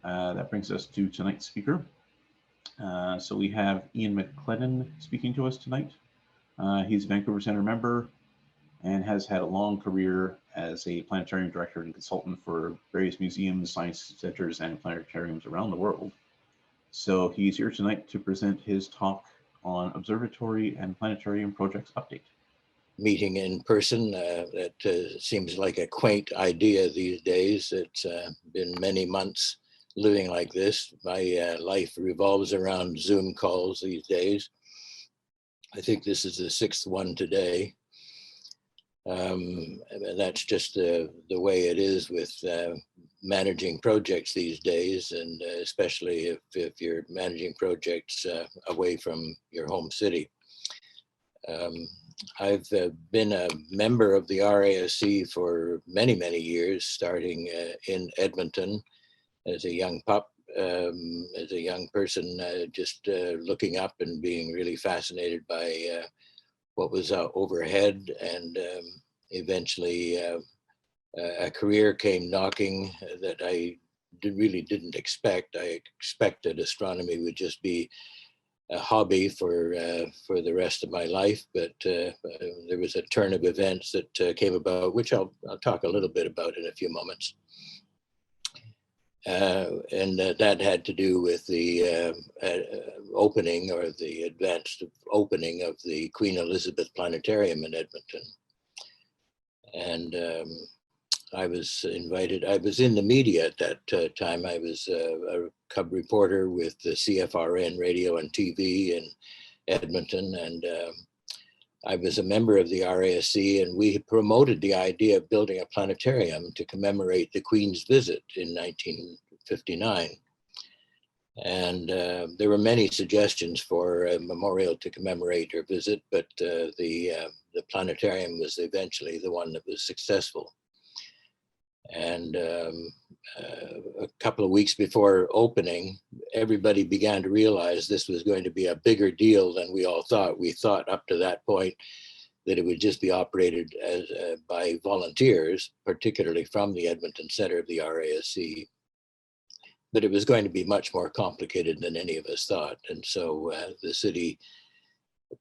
That brings us to tonight's speaker. So we have Ian McLennan speaking to us tonight. He's a Vancouver Centre member and has had a long career as a planetarium director and consultant for various museums, science centers, and planetariums around the world. So he's here tonight to present his talk on observatory and planetarium projects update. Meeting in person, that seems like a quaint idea these days. It's been many months living like this. My life revolves around Zoom calls these days. I think this is the sixth one today. And that's just the way it is with managing projects these days, and especially if you're managing projects away from your home city. I've been a member of the RASC for many, many years, starting in Edmonton as a young pup, as a young person, just looking up and being really fascinated by what was overhead, and eventually a career came knocking that I really didn't expect. I expected astronomy would just be a hobby for the rest of my life, but there was a turn of events that came about, which I'll talk a little bit about in a few moments. And that had to do with the opening, or the advanced opening, of the Queen Elizabeth Planetarium in Edmonton. And I was invited. I was in the media at that time. I was a cub reporter with the CFRN radio and TV in Edmonton, and I was a member of the RASC, and we promoted the idea of building a planetarium to commemorate the Queen's visit in 1959. And there were many suggestions for a memorial to commemorate her visit, but the planetarium was eventually the one that was successful. And a couple of weeks before opening, everybody began to realize this was going to be a bigger deal than we all thought. We thought up to that point that it would just be operated as, by volunteers, particularly from the Edmonton Centre of the RASC. But it was going to be much more complicated than any of us thought. And so the city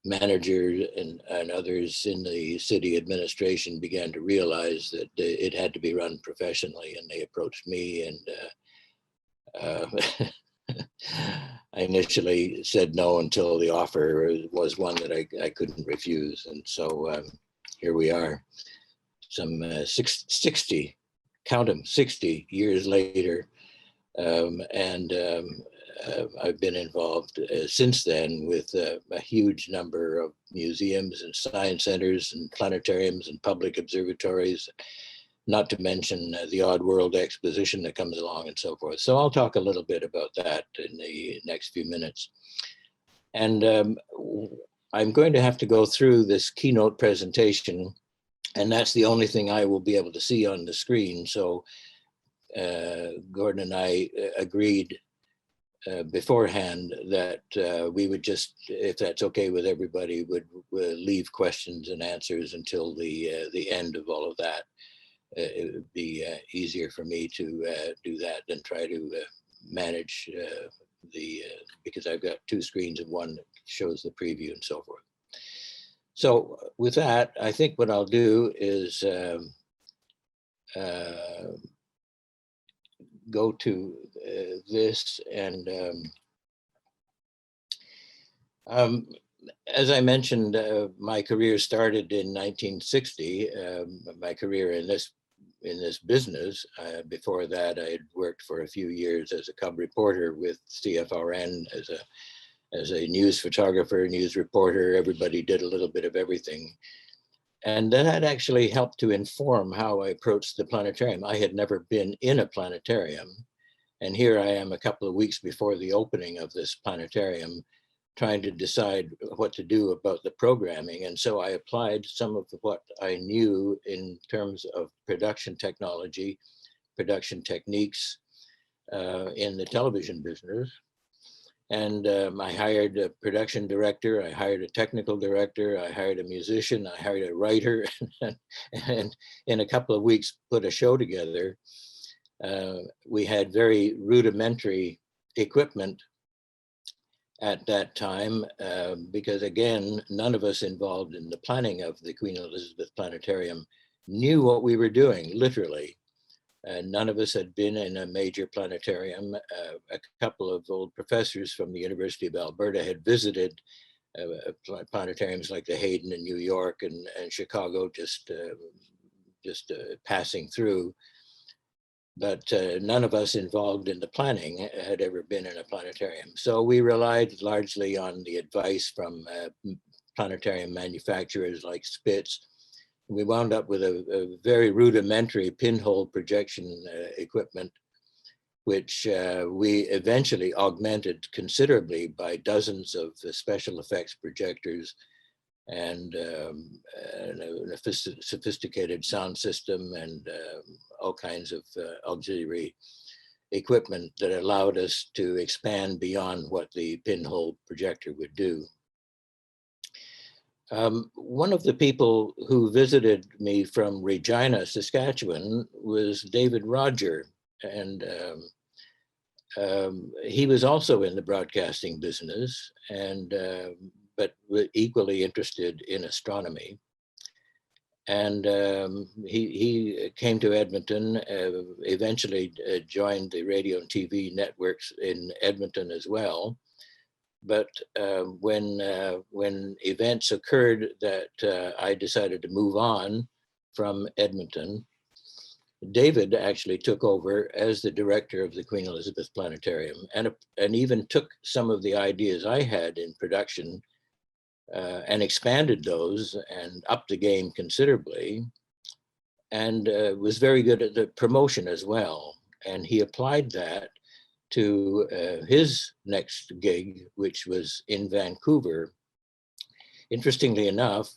manager and others in the city administration began to realize that it had to be run professionally, and they approached me, and I initially said no until the offer was one that I couldn't refuse. And so here we are, some 60, count them, 60 years later. I've been involved since then with a huge number of museums and science centers and planetariums and public observatories, not to mention the Odd World exposition that comes along and so forth. So I'll talk a little bit about that in the next few minutes. And I'm going to have to go through this keynote presentation, and that's the only thing I will be able to see on the screen. So Gordon and I agreed beforehand that we would just, if that's okay with everybody, would leave questions and answers until the end of all of that. It would be easier for me to do that than try to manage because I've got two screens, and one that shows the preview and so forth. So with that, I think what I'll do is go to this, and as I mentioned, my career started in 1960. My career in this business. Before that, I had worked for a few years as a cub reporter with CFRN as a news photographer, news reporter. Everybody did a little bit of everything. And that had actually helped to inform how I approached the planetarium. I had never been in a planetarium. And here I am a couple of weeks before the opening of this planetarium, trying to decide what to do about the programming. And so I applied some of what I knew in terms of production technology, production techniques in the television business. And I hired a production director, I hired a technical director, I hired a musician, I hired a writer, and in a couple of weeks put a show together. We had very rudimentary equipment at that time, because again, none of us involved in the planning of the Queen Elizabeth Planetarium knew what we were doing, literally. None of us had been in a major planetarium. A couple of old professors from the University of Alberta had visited planetariums like the Hayden in New York and Chicago, just passing through. But none of us involved in the planning had ever been in a planetarium. So we relied largely on the advice from planetarium manufacturers like Spitz. We wound up with a very rudimentary pinhole projection equipment, which we eventually augmented considerably by dozens of special effects projectors and a sophisticated sound system and all kinds of auxiliary equipment that allowed us to expand beyond what the pinhole projector would do. One of the people who visited me from Regina, Saskatchewan, was David Roger, and he was also in the broadcasting business, and but equally interested in astronomy. And he came to Edmonton, eventually joined the radio and TV networks in Edmonton as well. But when events occurred that I decided to move on from Edmonton, David actually took over as the director of the Queen Elizabeth Planetarium, and even took some of the ideas I had in production and expanded those and upped the game considerably, and was very good at the promotion as well. And he applied that to his next gig, which was in Vancouver. Interestingly enough,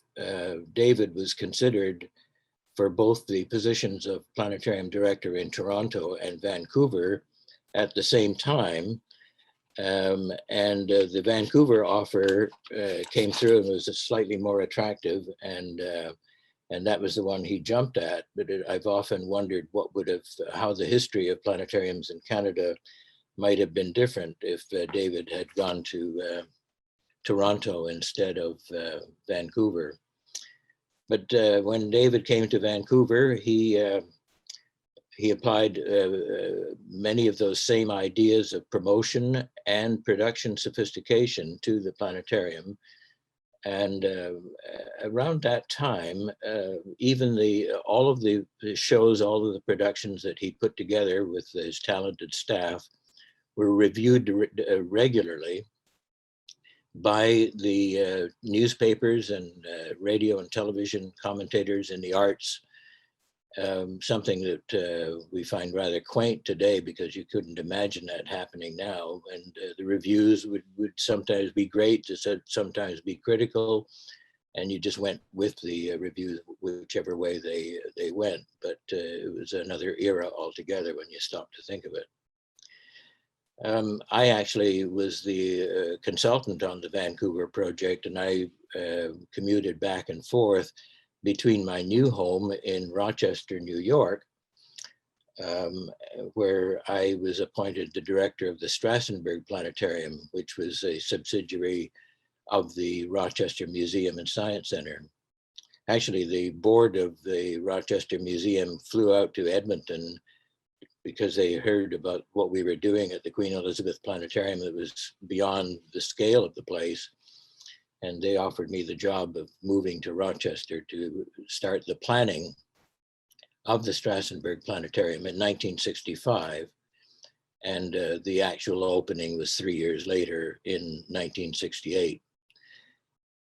David was considered for both the positions of planetarium director in Toronto and Vancouver at the same time. And the Vancouver offer came through and was slightly more attractive, and that was the one he jumped at. But I've often wondered how the history of planetariums in Canada might have been different if David had gone to Toronto instead of Vancouver. But when David came to Vancouver, he applied many of those same ideas of promotion and production sophistication to the planetarium. And around that time, even all of the shows, all of the productions that he put together with his talented staff were reviewed regularly by the newspapers and radio and television commentators in the arts. Something that we find rather quaint today, because you couldn't imagine that happening now. And the reviews would sometimes be great, sometimes be critical, and you just went with the reviews whichever way they went. But it was another era altogether when you stop to think of it. I actually was the consultant on the Vancouver project, and I commuted back and forth between my new home in Rochester, New York, where I was appointed the director of the Strassenberg Planetarium, which was a subsidiary of the Rochester Museum and Science Center. Actually, the board of the Rochester Museum flew out to Edmonton because they heard about what we were doing at the Queen Elizabeth Planetarium. It was beyond the scale of the place. And they offered me the job of moving to Rochester to start the planning of the Strassenberg Planetarium in 1965. And the actual opening was 3 years later in 1968.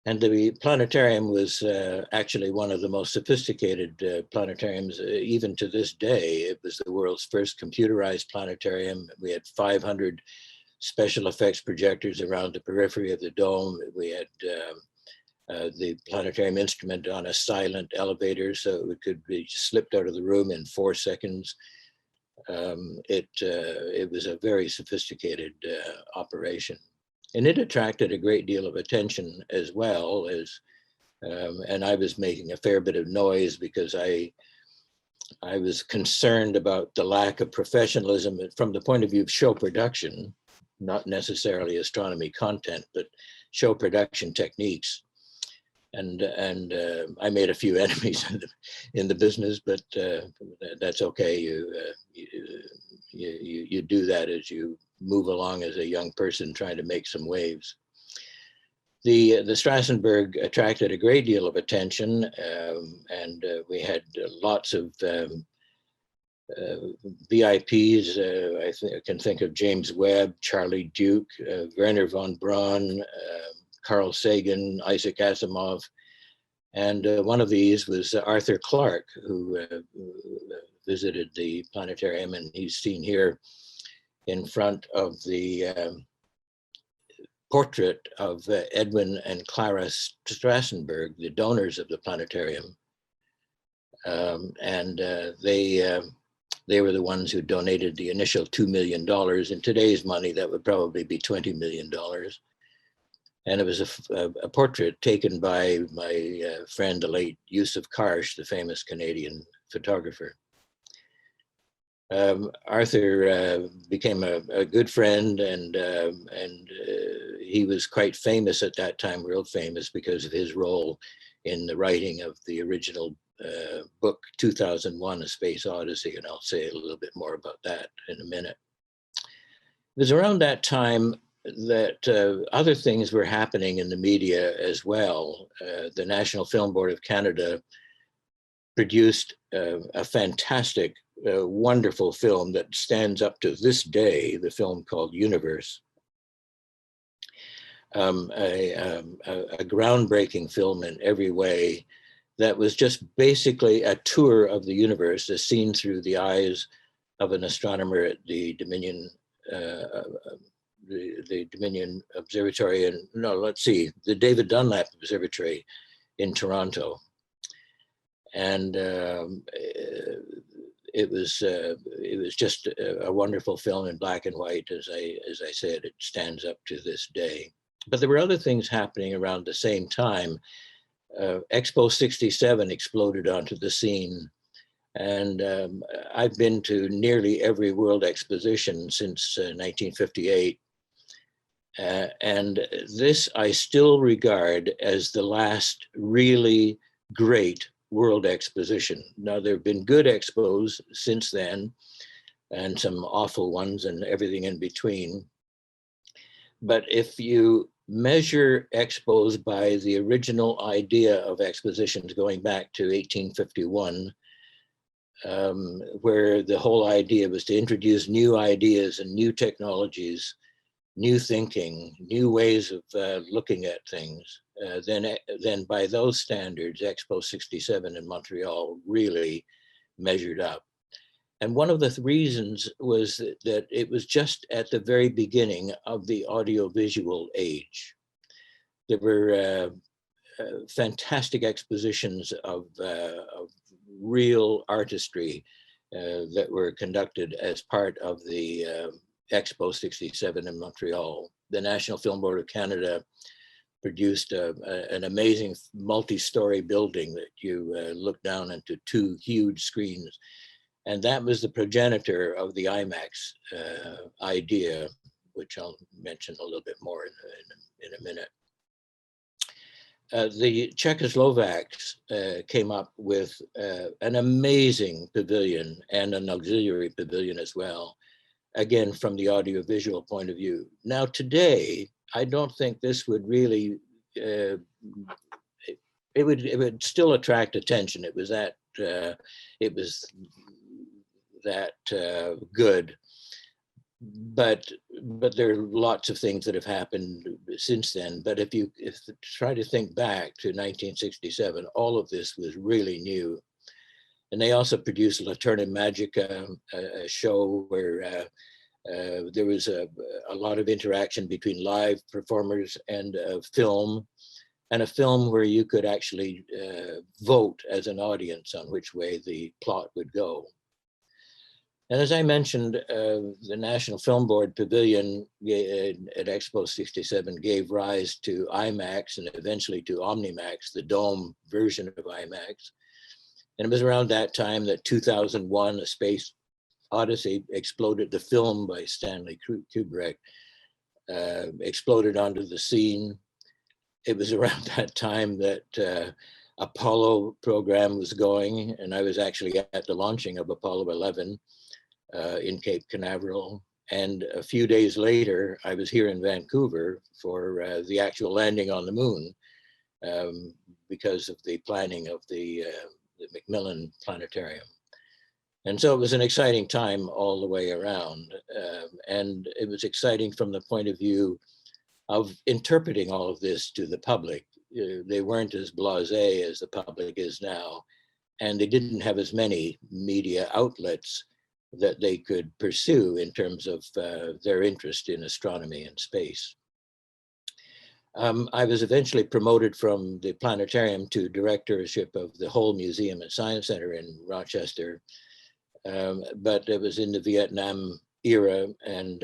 And the planetarium was actually one of the most sophisticated planetariums, even to this day. It was the world's first computerized planetarium. We had 500 special effects projectors around the periphery of the dome. We had the planetarium instrument on a silent elevator, so it could be slipped out of the room in 4 seconds. It was a very sophisticated operation. And it attracted a great deal of attention as well as, and I was making a fair bit of noise because I I was concerned about the lack of professionalism from the point of view of show production, not necessarily astronomy content, but show production techniques. And I made a few enemies in the business, but that's okay. You do that as you move along as a young person trying to make some waves. The Strassenberg attracted a great deal of attention, and we had lots of VIPs. I can think of James Webb, Charlie Duke, Werner von Braun, Carl Sagan, Isaac Asimov, and one of these was Arthur Clarke, who visited the planetarium, and he's seen here in front of the portrait of Edwin and Clara Strassenberg, the donors of the planetarium. They were the ones who donated the initial $2 million. In today's money, that would probably be $20 million. And it was a portrait taken by my friend, the late Yusuf Karsh, the famous Canadian photographer. Arthur became a good friend, and he was quite famous at that time, real famous, because of his role in the writing of the original book 2001: A Space Odyssey, and I'll say a little bit more about that in a minute. It was around that time that other things were happening in the media as well. The National Film Board of Canada produced a fantastic, wonderful film that stands up to this day, the film called Universe. A groundbreaking film in every way that was just basically a tour of the universe as seen through the eyes of an astronomer at the Dominion the Dominion Observatory, and the David Dunlap Observatory in Toronto. And it was just a wonderful film in black and white. As I said, it stands up to this day. But there were other things happening around the same time. Expo 67 exploded onto the scene. And I've been to nearly every World Exposition since 1958. And this I still regard as the last really great World Exposition. Now, there have been good expos since then, and some awful ones and everything in between. But if you measure expos by the original idea of expositions going back to 1851, where the whole idea was to introduce new ideas and new technologies, new thinking, new ways of looking at things, then by those standards, Expo 67 in Montreal really measured up. And one of the reasons was that it was just at the very beginning of the audiovisual age. There were fantastic expositions of real artistry that were conducted as part of the Expo 67 in Montreal. The National Film Board of Canada produced an amazing multi-story building that you look down into two huge screens. And that was the progenitor of the IMAX idea, which I'll mention a little bit more in a minute. The Czechoslovaks came up with an amazing pavilion and an auxiliary pavilion as well, again, from the audiovisual point of view. Now, today, I don't think this would really, it would still attract attention. It was that good. But there are lots of things that have happened since then. But if you try to think back to 1967, all of this was really new. And they also produced Laterna Magica, a show where there was a lot of interaction between live performers and a film where you could actually vote as an audience on which way the plot would go. And as I mentioned, the National Film Board Pavilion at Expo 67 gave rise to IMAX and eventually to OmniMax, the dome version of IMAX. And it was around that time that 2001, A Space Odyssey exploded. The film by Stanley Kubrick exploded onto the scene. It was around that time that Apollo program was going, and I was actually at the launching of Apollo 11 in Cape Canaveral. And a few days later, I was here in Vancouver for the actual landing on the moon because of the planning of the McLennan Planetarium. And so it was an exciting time all the way around. And it was exciting from the point of view of interpreting all of this to the public. They weren't as blasé as the public is now, and they didn't have as many media outlets that they could pursue in terms of their interest in astronomy and space. I was eventually promoted from the planetarium to directorship of the whole museum and science center in Rochester, but it was in the Vietnam era, and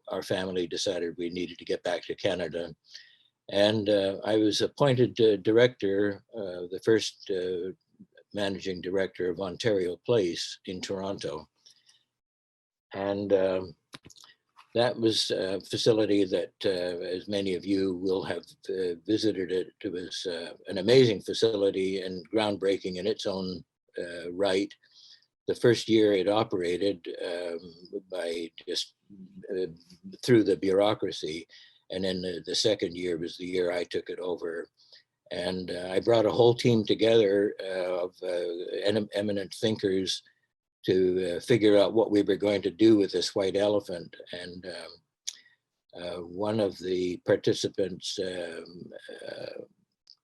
our family decided we needed to get back to Canada. And I was appointed director, the first managing director of Ontario Place in Toronto. And that was a facility that, as many of you will have visited it, it was an amazing facility and groundbreaking in its own right. The first year it operated by just through the bureaucracy. And then the second year was the year I took it over. And I brought a whole team together of eminent thinkers to figure out what we were going to do with this white elephant. And one of the participants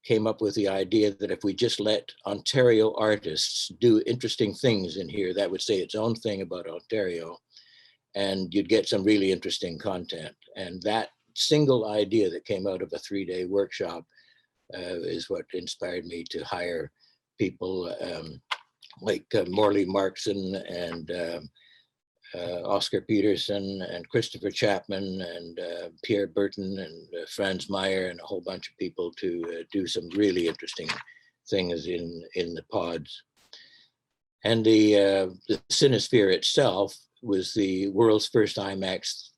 came up with the idea that if we just let Ontario artists do interesting things in here, that would say its own thing about Ontario, and you'd get some really interesting content. And that single idea that came out of a 3-day workshop is what inspired me to hire people like Morley Markson and Oscar Peterson and Christopher Chapman and Pierre Burton and Franz Meyer and a whole bunch of people to do some really interesting things in the pods. And the Cinesphere itself was the world's first IMAX,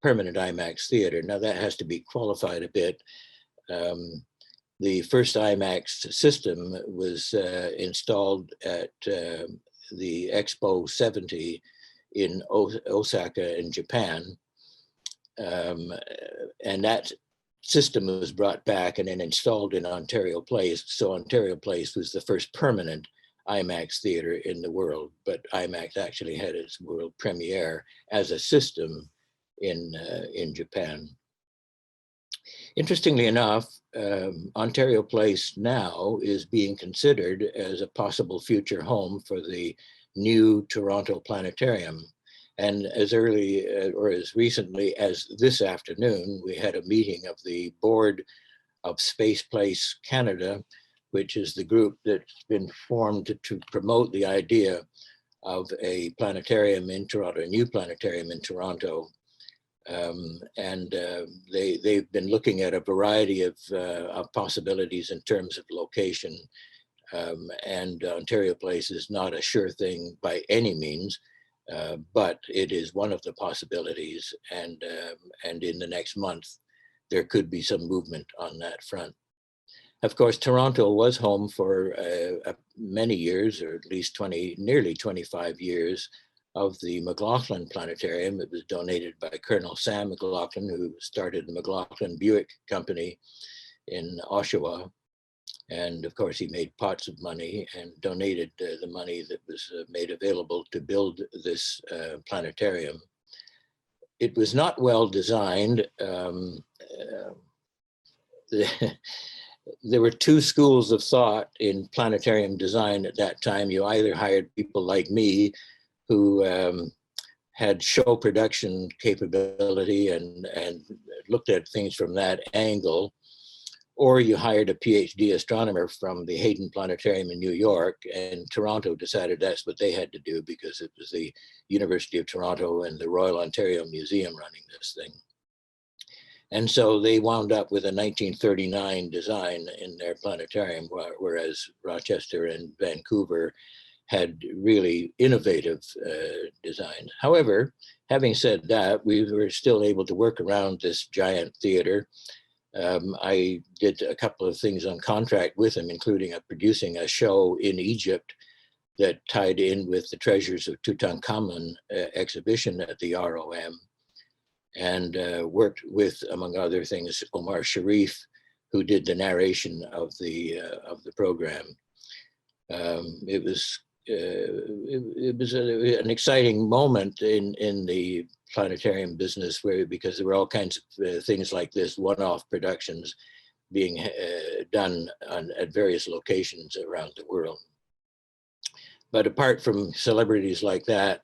permanent IMAX theater. Now that has to be qualified a bit. The first IMAX system was installed at the Expo 70 in Osaka in Japan. And that system was brought back and then installed in Ontario Place. So Ontario Place was the first permanent IMAX theater in the world, but IMAX actually had its world premiere as a system in Japan. Interestingly enough, Ontario Place now is being considered as a possible future home for the new Toronto Planetarium. And as early or as recently as this afternoon, we had a meeting of the board of Space Place Canada, which is the group that's been formed to promote the idea of a planetarium in Toronto, a new planetarium in Toronto. They've been looking at a variety of possibilities in terms of location. And Ontario Place is not a sure thing by any means, but it is one of the possibilities. And in the next month, there could be some movement on that front. Of course, Toronto was home for many years, or at least nearly 25 years, of the McLaughlin Planetarium. It was donated by Colonel Sam McLaughlin, who started the McLaughlin Buick Company in Oshawa. And of course, he made pots of money and donated the money that was made available to build this planetarium. It was not well designed. There were two schools of thought in planetarium design at that time. You either hired people like me who had show production capability and looked at things from that angle, or you hired a PhD astronomer from the Hayden Planetarium in New York, and Toronto decided that's what they had to do because it was the University of Toronto and the Royal Ontario Museum running this thing. And so they wound up with a 1939 design in their planetarium, whereas Rochester and Vancouver had really innovative designs. However, having said that, we were still able to work around this giant theater. I did a couple of things on contract with them, including producing a show in Egypt that tied in with the Treasures of Tutankhamun exhibition at the ROM, and worked with, among other things, Omar Sharif, who did the narration of the program. It was an exciting moment in the planetarium business, because there were all kinds of things like this, one-off productions being done at various locations around the world. But apart from celebrities like that,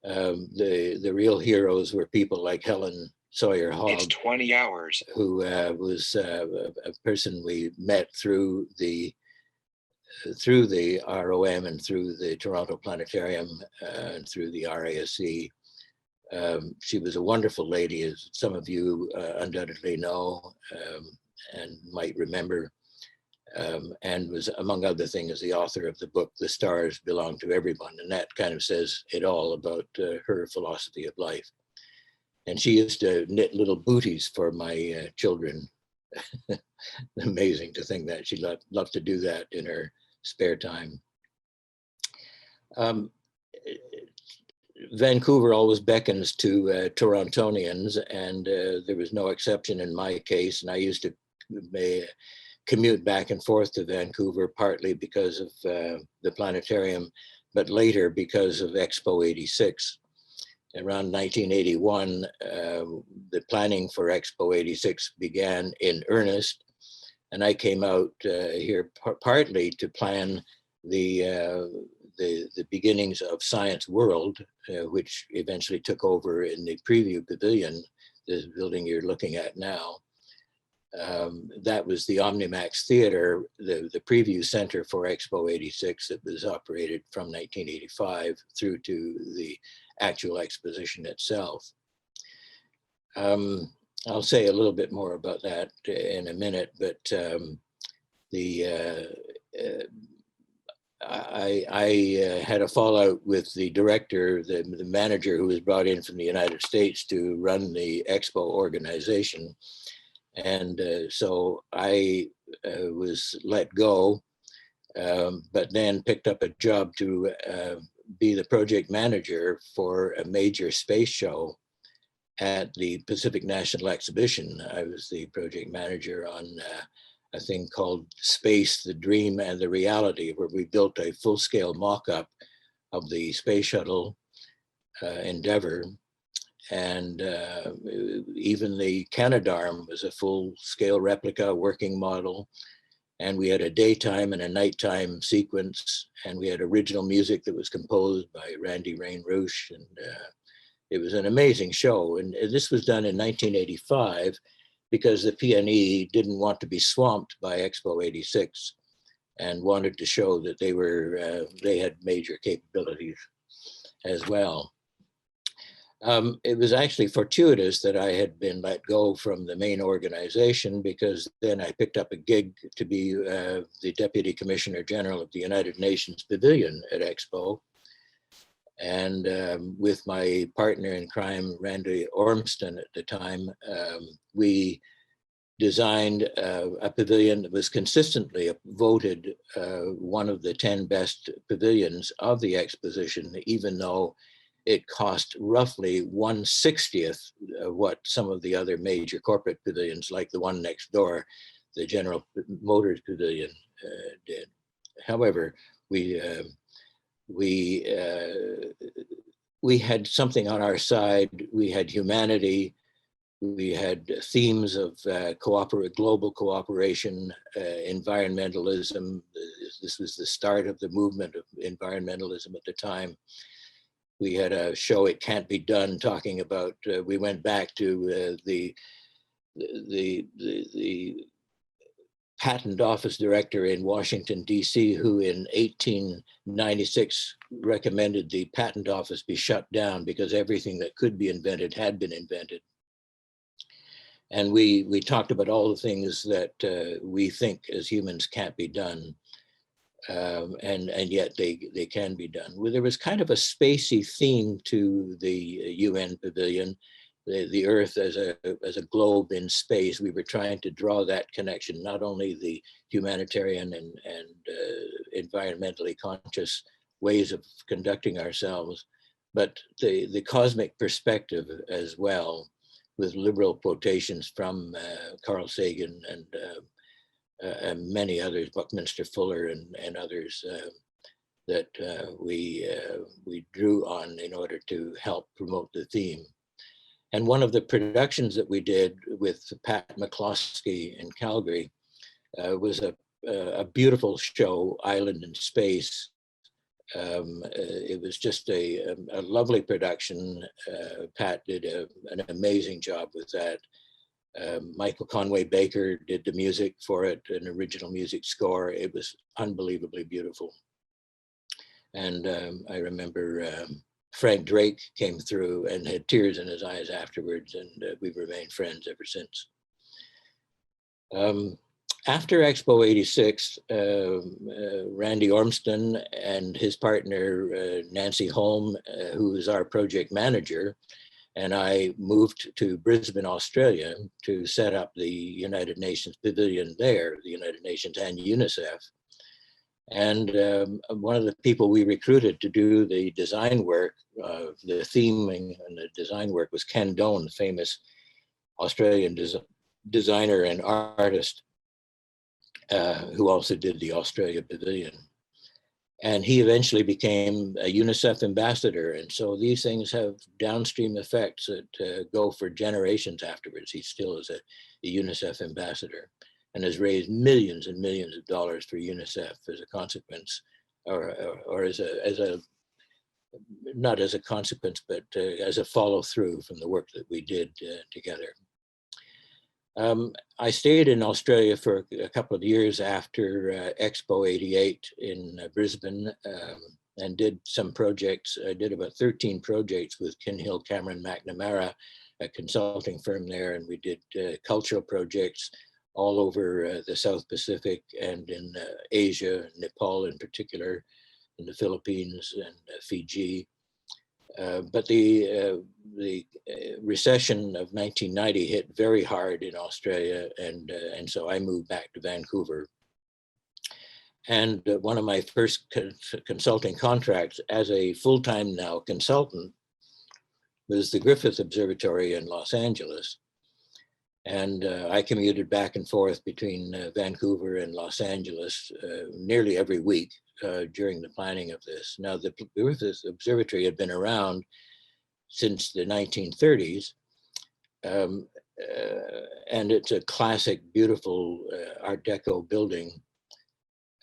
the real heroes were people like Helen Sawyer Hogg. It's 20 hours. Who was a person we met through the ROM and through the Toronto Planetarium and through the RASC. She was a wonderful lady, as some of you undoubtedly know and might remember, and was, among other things, the author of the book, The Stars Belong to Everyone. And that kind of says it all about her philosophy of life. And she used to knit little booties for my children. Amazing to think that she loved to do that in her spare time. Vancouver always beckons to Torontonians, and there was no exception in my case. And I used to commute back and forth to Vancouver, partly because of the planetarium, but later because of Expo 86. Around 1981, the planning for Expo 86 began in earnest, and I came out here partly to plan the beginnings of Science World, which eventually took over in the preview pavilion, the building you're looking at now. That was the Omnimax Theater, the preview center for Expo 86 that was operated from 1985 through to the actual exposition itself. I'll say a little bit more about that in a minute, but I had a fallout with the director, the manager who was brought in from the United States to run the Expo organization. And so I was let go, but then picked up a job to be the project manager for a major space show at the Pacific National Exhibition. I was the project manager on a thing called Space, the Dream and the Reality, where we built a full-scale mock-up of the space shuttle Endeavour. And even the Canadarm was a full-scale replica working model. And we had a daytime and a nighttime sequence, and we had original music that was composed by Randy Rain Roush, and it was an amazing show. And this was done in 1985 because the PNE didn't want to be swamped by Expo 86 and wanted to show that they had major capabilities as well. It was actually fortuitous that I had been let go from the main organization, because then I picked up a gig to be the Deputy Commissioner General of the United Nations Pavilion at Expo. And with my partner in crime, Randy Ormston at the time, we designed a pavilion that was consistently voted one of the 10 best pavilions of the exposition, even though it cost roughly 1/60th of what some of the other major corporate pavilions, like the one next door, the General Motors Pavilion, did. However, we had something on our side. We had humanity. We had themes of global cooperation, environmentalism. This was the start of the movement of environmentalism at the time. We had a show, It Can't Be Done, talking about, we went back to the patent office director in Washington, DC, who in 1896 recommended the patent office be shut down because everything that could be invented had been invented. And we talked about all the things that we think as humans can't be done, and yet they can be done. Well, there was kind of a spacey theme to the UN pavilion, the Earth as a globe in space. We were trying to draw that connection, not only the humanitarian and environmentally conscious ways of conducting ourselves, but the cosmic perspective as well, with liberal quotations from Carl Sagan and many others, Buckminster Fuller and others, that we drew on in order to help promote the theme. And one of the productions that we did with Pat McCloskey in Calgary was a beautiful show, Island in Space. It was just a lovely production. Pat did an amazing job with that. Michael Conway Baker did the music for it, an original music score. It was unbelievably beautiful. And I remember Frank Drake came through and had tears in his eyes afterwards, and we've remained friends ever since. After Expo 86, Randy Ormston and his partner, Nancy Holm, who is our project manager, and I moved to Brisbane, Australia to set up the United Nations Pavilion there, the United Nations and UNICEF. And one of the people we recruited to do the design work, the theming and the design work, was Ken Doan, the famous Australian designer and artist, who also did the Australia Pavilion. And he eventually became a UNICEF ambassador. And so these things have downstream effects that go for generations afterwards. He still is a UNICEF ambassador and has raised millions and millions of dollars for UNICEF as a consequence, or as a not as a consequence, but as a follow through from the work that we did together. I stayed in Australia for a couple of years after Expo 88 in Brisbane, and did some projects. I did about 13 projects with Kinhill Cameron McNamara, a consulting firm there, and we did cultural projects all over the South Pacific and in Asia, Nepal in particular, in the Philippines and Fiji. But the recession of 1990 hit very hard in Australia, and so I moved back to Vancouver. And one of my first consulting contracts as a full-time now consultant was the Griffith Observatory in Los Angeles. And I commuted back and forth between Vancouver and Los Angeles nearly every week during the planning of this. Now, the Griffith Observatory had been around since the 1930s, and it's a classic, beautiful Art Deco building.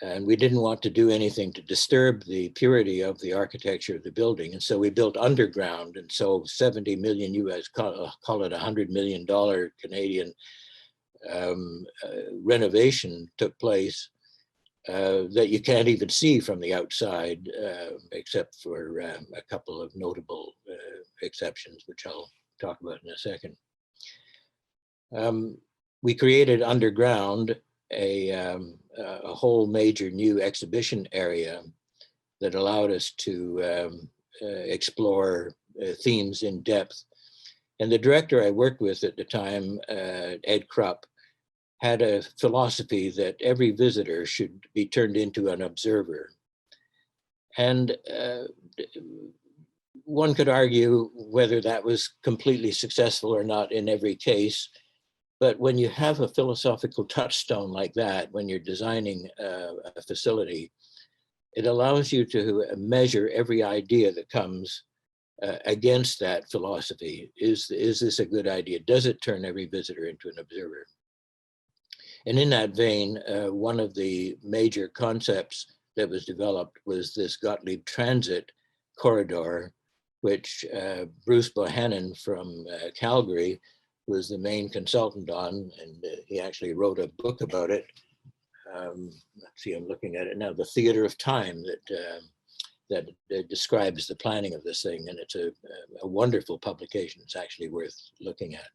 And we didn't want to do anything to disturb the purity of the architecture of the building. And so we built underground. And so 70 million US, call it $100 million Canadian renovation took place that you can't even see from the outside, except for a couple of notable exceptions, which I'll talk about in a second. We created underground a whole major new exhibition area that allowed us to explore themes in depth. And the director I worked with at the time, Ed Krupp, had a philosophy that every visitor should be turned into an observer. And one could argue whether that was completely successful or not in every case. But when you have a philosophical touchstone like that, when you're designing a facility, it allows you to measure every idea that comes against that philosophy. Is this a good idea? Does it turn every visitor into an observer? And in that vein, one of the major concepts that was developed was this Gottlieb Transit corridor, which Bruce Bohannon from Calgary was the main consultant on, and he actually wrote a book about it. Let's see, I'm looking at it now, The Theater of Time, that describes the planning of this thing, and it's a wonderful publication. It's actually worth looking at.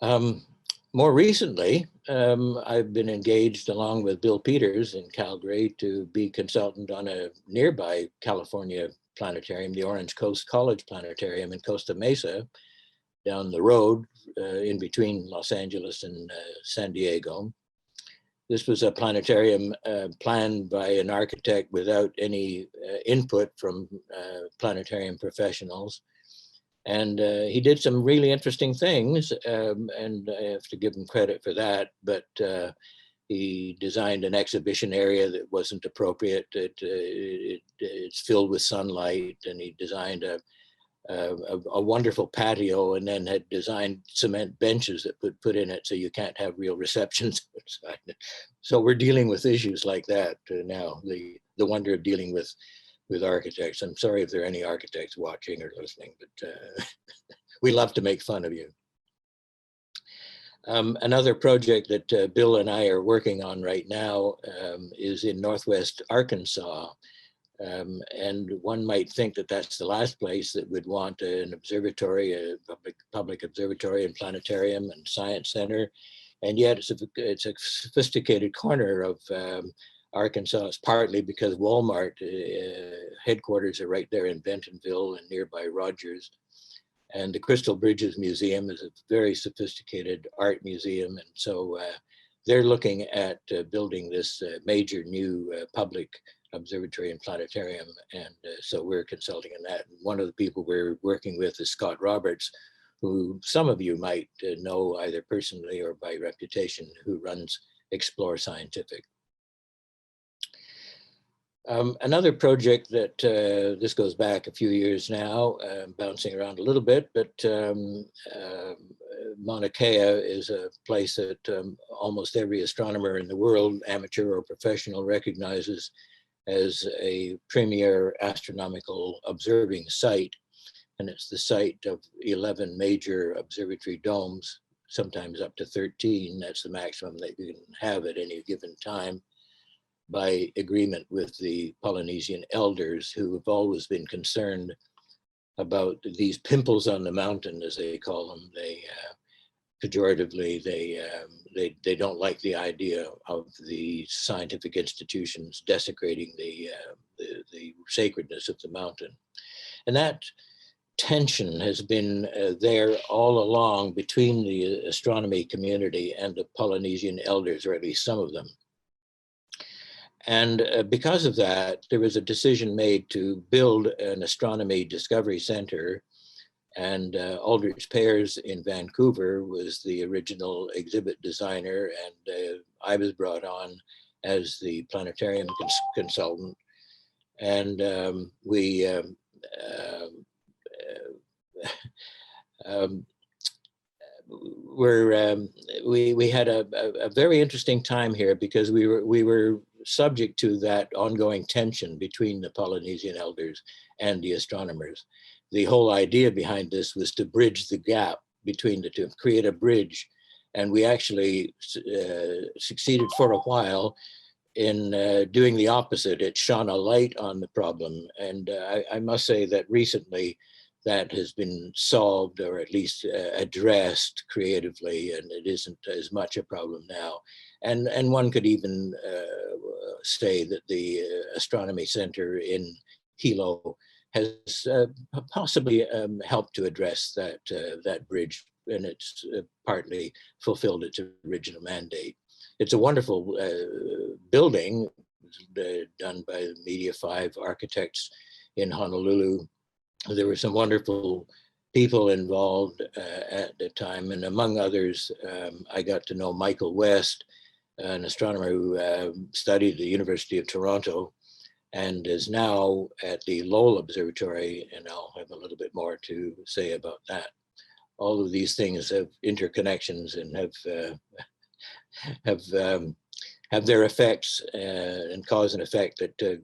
More recently, I've been engaged along with Bill Peters in Calgary to be consultant on a nearby California planetarium, the Orange Coast College Planetarium in Costa Mesa, down the road in between Los Angeles and San Diego. This was a planetarium planned by an architect without any input from planetarium professionals. And he did some really interesting things, and I have to give him credit for that. But he designed an exhibition area that wasn't appropriate. It's filled with sunlight, and he designed a wonderful patio, and then had designed cement benches that would put in it so you can't have real receptions outside. So we're dealing with issues like that now. The wonder of dealing with architects. I'm sorry if there are any architects watching or listening, but we love to make fun of you. Another project that Bill and I are working on right now is in Northwest Arkansas. And one might think that that's the last place that would want an observatory, a public observatory and planetarium and science center. And yet it's a sophisticated corner of Arkansas. It's partly because Walmart headquarters are right there in Bentonville and nearby Rogers. And the Crystal Bridges Museum is a very sophisticated art museum. And so they're looking at building this major new public observatory and planetarium. And so we're consulting on that. And one of the people we're working with is Scott Roberts, who some of you might know either personally or by reputation, who runs Explore Scientific. Another project that this goes back a few years now, bouncing around a little bit, but Mauna Kea is a place that almost every astronomer in the world, amateur or professional, recognizes as a premier astronomical observing site. And it's the site of 11 major observatory domes, sometimes up to 13. That's the maximum that you can have at any given time, by agreement with the Polynesian elders, who have always been concerned about these pimples on the mountain, as they call them. They pejoratively, they don't like the idea of the scientific institutions desecrating the sacredness of the mountain. And that tension has been there all along between the astronomy community and the Polynesian elders, or at least some of them. And because of that, there was a decision made to build an astronomy discovery center. And Aldrich Pears in Vancouver was the original exhibit designer, and I was brought on as the planetarium consultant. And we had a very interesting time here, because we were subject to that ongoing tension between the Polynesian elders and the astronomers. The whole idea behind this was to bridge the gap between the two, create a bridge. And we actually succeeded for a while in doing the opposite. It shone a light on the problem. And I must say that recently that has been solved, or at least addressed creatively, and it isn't as much a problem now. And one could even say that the Astronomy Center in Hilo has possibly helped to address that bridge, and it's partly fulfilled its original mandate. It's a wonderful building done by Media 5 architects in Honolulu. There were some wonderful people involved at the time, and among others, I got to know Michael West, an astronomer who studied at the University of Toronto and is now at the Lowell Observatory, and I'll have a little bit more to say about that. All of these things have interconnections and have their effects and cause and effect that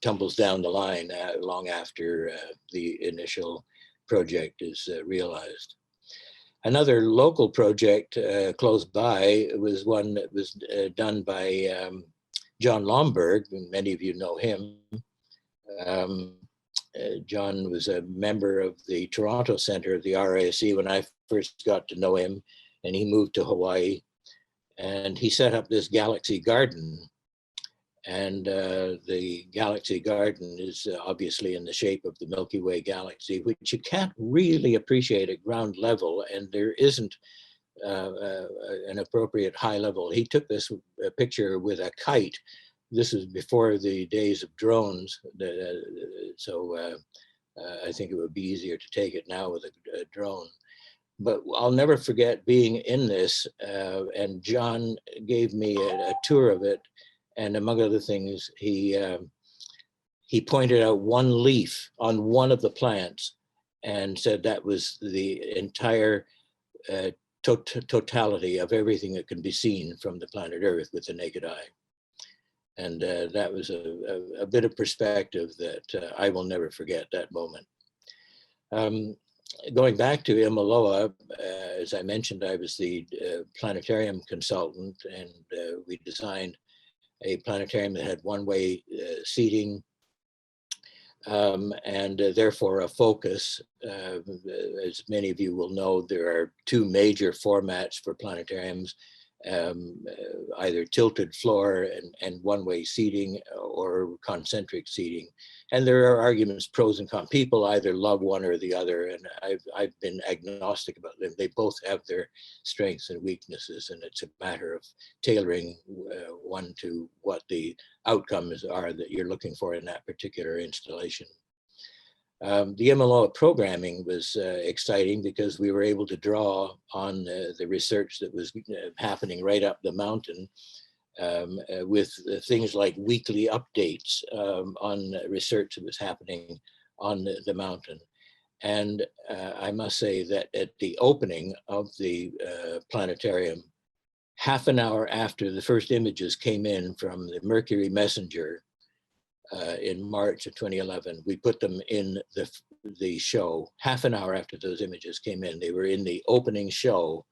tumbles down the line long after the initial project is realized. Another local project close by was one that was done by John Lomberg, and many of you know him. John was a member of the Toronto Centre of the RASC when I first got to know him. and he moved to Hawaii, and he set up this galaxy garden. And the galaxy garden is obviously in the shape of the Milky Way galaxy, which you can't really appreciate at ground level, and there isn't an appropriate high level. He took this picture with a kite. This was before the days of drones, so I think it would be easier to take it now with a drone. But I'll never forget being in this, and John gave me a tour of it. And among other things, he pointed out one leaf on one of the plants and said that was the entire totality of everything that can be seen from the planet Earth with the naked eye. And that was a bit of perspective that I will never forget that moment. Going back to Imaloa, as I mentioned, I was the planetarium consultant, and we designed a planetarium that had one-way seating, and therefore a focus. As many of you will know, there are two major formats for planetariums, either tilted floor and one-way seating or concentric seating. And there are arguments, pros and cons. People either love one or the other, and I've been agnostic about them. They both have their strengths and weaknesses, and it's a matter of tailoring one to what the outcomes are that you're looking for in that particular installation. The MLO programming was exciting because we were able to draw on the research that was happening right up the mountain, with things like weekly updates on research that was happening on the mountain. And I must say that at the opening of the planetarium, half an hour after the first images came in from the Mercury Messenger, in March of 2011, we put them in the show. Half an hour after those images came in, they were in the opening show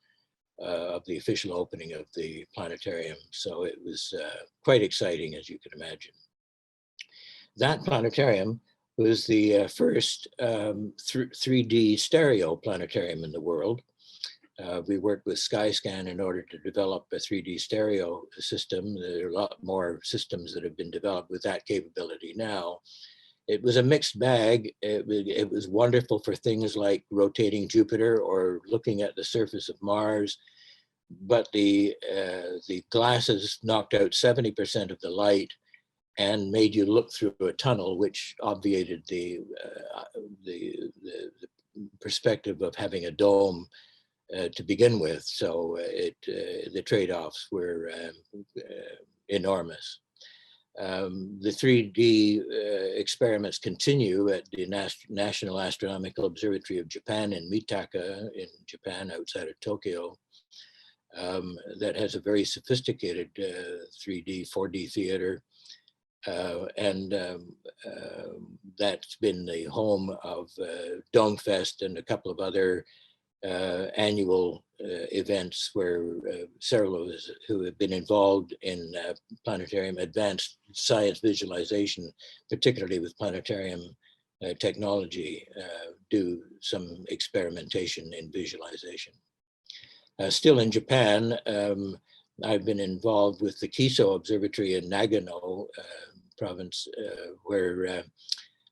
of the official opening of the planetarium. So it was quite exciting, as you can imagine. That planetarium was the first 3D stereo planetarium in the world. We worked with Skyscan in order to develop a 3D stereo system. There are a lot more systems that have been developed with that capability now. It was a mixed bag. It was wonderful for things like rotating Jupiter or looking at the surface of Mars, but the glasses knocked out 70% of the light and made you look through a tunnel, which obviated the perspective of having a dome to begin with. So the trade-offs were enormous. The 3D experiments continue at the National Astronomical Observatory of Japan in Mitaka in Japan, outside of Tokyo, that has a very sophisticated 3D, 4D theater. And that's been the home of Dome Fest and a couple of other annual events where several of us who have been involved in planetarium advanced science visualization, particularly with planetarium technology, do some experimentation in visualization. Still in Japan, I've been involved with the Chico Observatory in Nagano province, where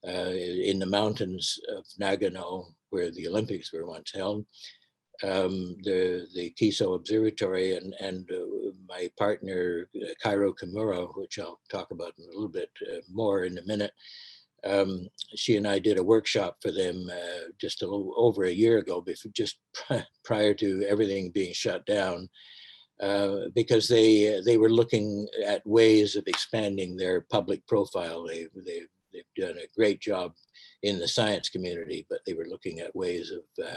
in the mountains of Nagano, where the Olympics were once held, the Chico Observatory and my partner, Kairo Kimura, which I'll talk about in a little bit more in a minute, she and I did a workshop for them just a little over a year ago, just prior to everything being shut down, because they were looking at ways of expanding their public profile. They've done a great job in the science community, but they were looking at ways of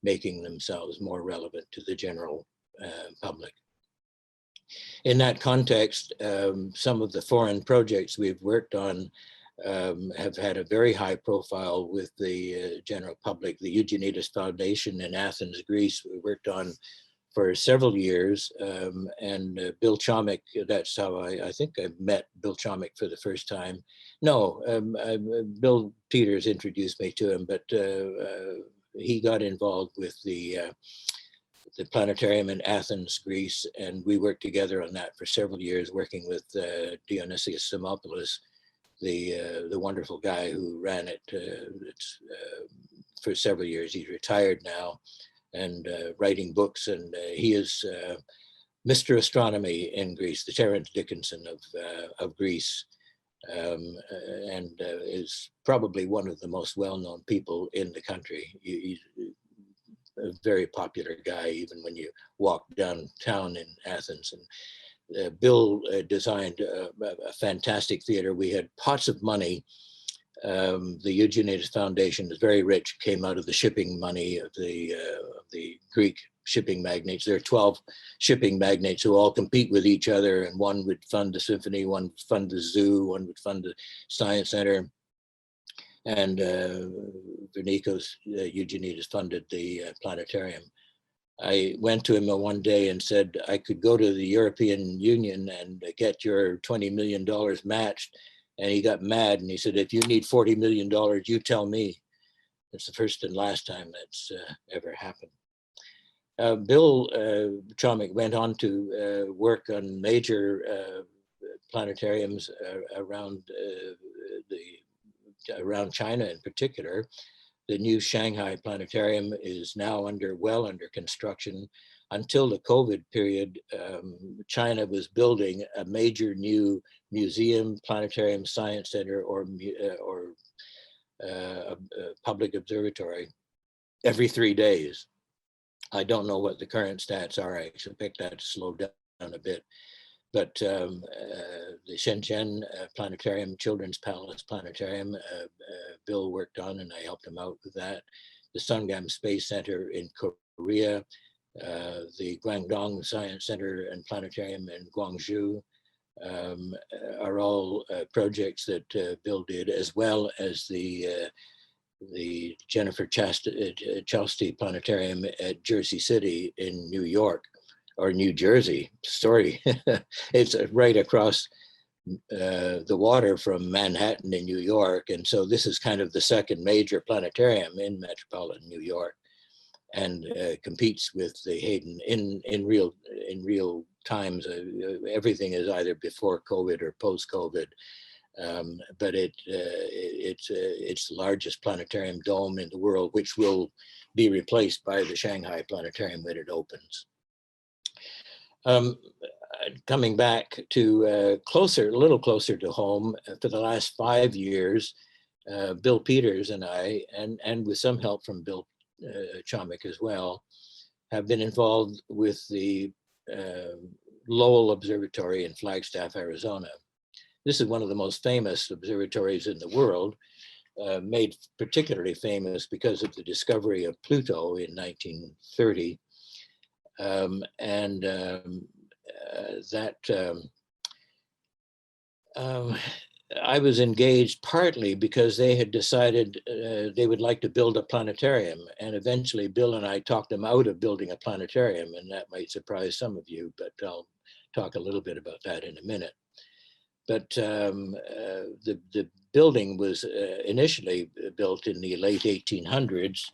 making themselves more relevant to the general public. In that context, some of the foreign projects we've worked on have had a very high profile with the general public. The Eugenides Foundation in Athens, Greece, we worked on for several years, and Bill Chomick, that's how I think I met Bill Chomick for the first time. No, Bill Peters introduced me to him, but he got involved with the the planetarium in Athens, Greece, and we worked together on that for several years, working with Dionysius Simopoulos, the wonderful guy who ran it for several years. He's retired now and writing books, and he is Mr. Astronomy in Greece, the Terence Dickinson of Greece, and is probably one of the most well-known people in the country. He's a very popular guy, even when you walk downtown in Athens. And Bill designed a fantastic theater. We had pots of money. The Eugenides Foundation is very rich, came out of the shipping money of the Greek shipping magnates. There are 12 shipping magnates who all compete with each other, and one would fund the symphony, one would fund the zoo, one would fund the science center. And Vernikos Eugenides funded the planetarium. I went to him one day and said, I could go to the European Union and get your $20 million matched. And he got mad and he said, if you need $40 million, you tell me. It's the first and last time that's ever happened. Bill Chomick went on to work on major planetariums around China in particular. The new Shanghai Planetarium is now well under construction. Until the COVID period, China was building a major new museum, planetarium, science center, or a public observatory every 3 days. I don't know what the current stats are. I expect that to slow down a bit. But the Shenzhen Planetarium, Children's Palace Planetarium, Bill worked on, and I helped him out with that. The Sungam Space Center in Korea, the Guangdong Science Center and Planetarium in Guangzhou are all projects that Bill did, as well as the Jennifer Chastity Planetarium at Jersey City in New York. Or New Jersey, sorry. It's right across the water from Manhattan in New York. And so this is kind of the second major planetarium in metropolitan New York, and competes with the Hayden in real times. Everything is either before COVID or post-COVID. But it's the largest planetarium dome in the world, which will be replaced by the Shanghai Planetarium when it opens. Coming back to a little closer to home, for the last 5 years, Bill Peters and I, and with some help from Bill Chomick as well, have been involved with the Lowell Observatory in Flagstaff, Arizona. This is one of the most famous observatories in the world, made particularly famous because of the discovery of Pluto in 1930. I was engaged partly because they had decided they would like to build a planetarium, and eventually Bill and I talked them out of building a planetarium, and that might surprise some of you, but I'll talk a little bit about that in a minute. But the building was initially built in the late 1800s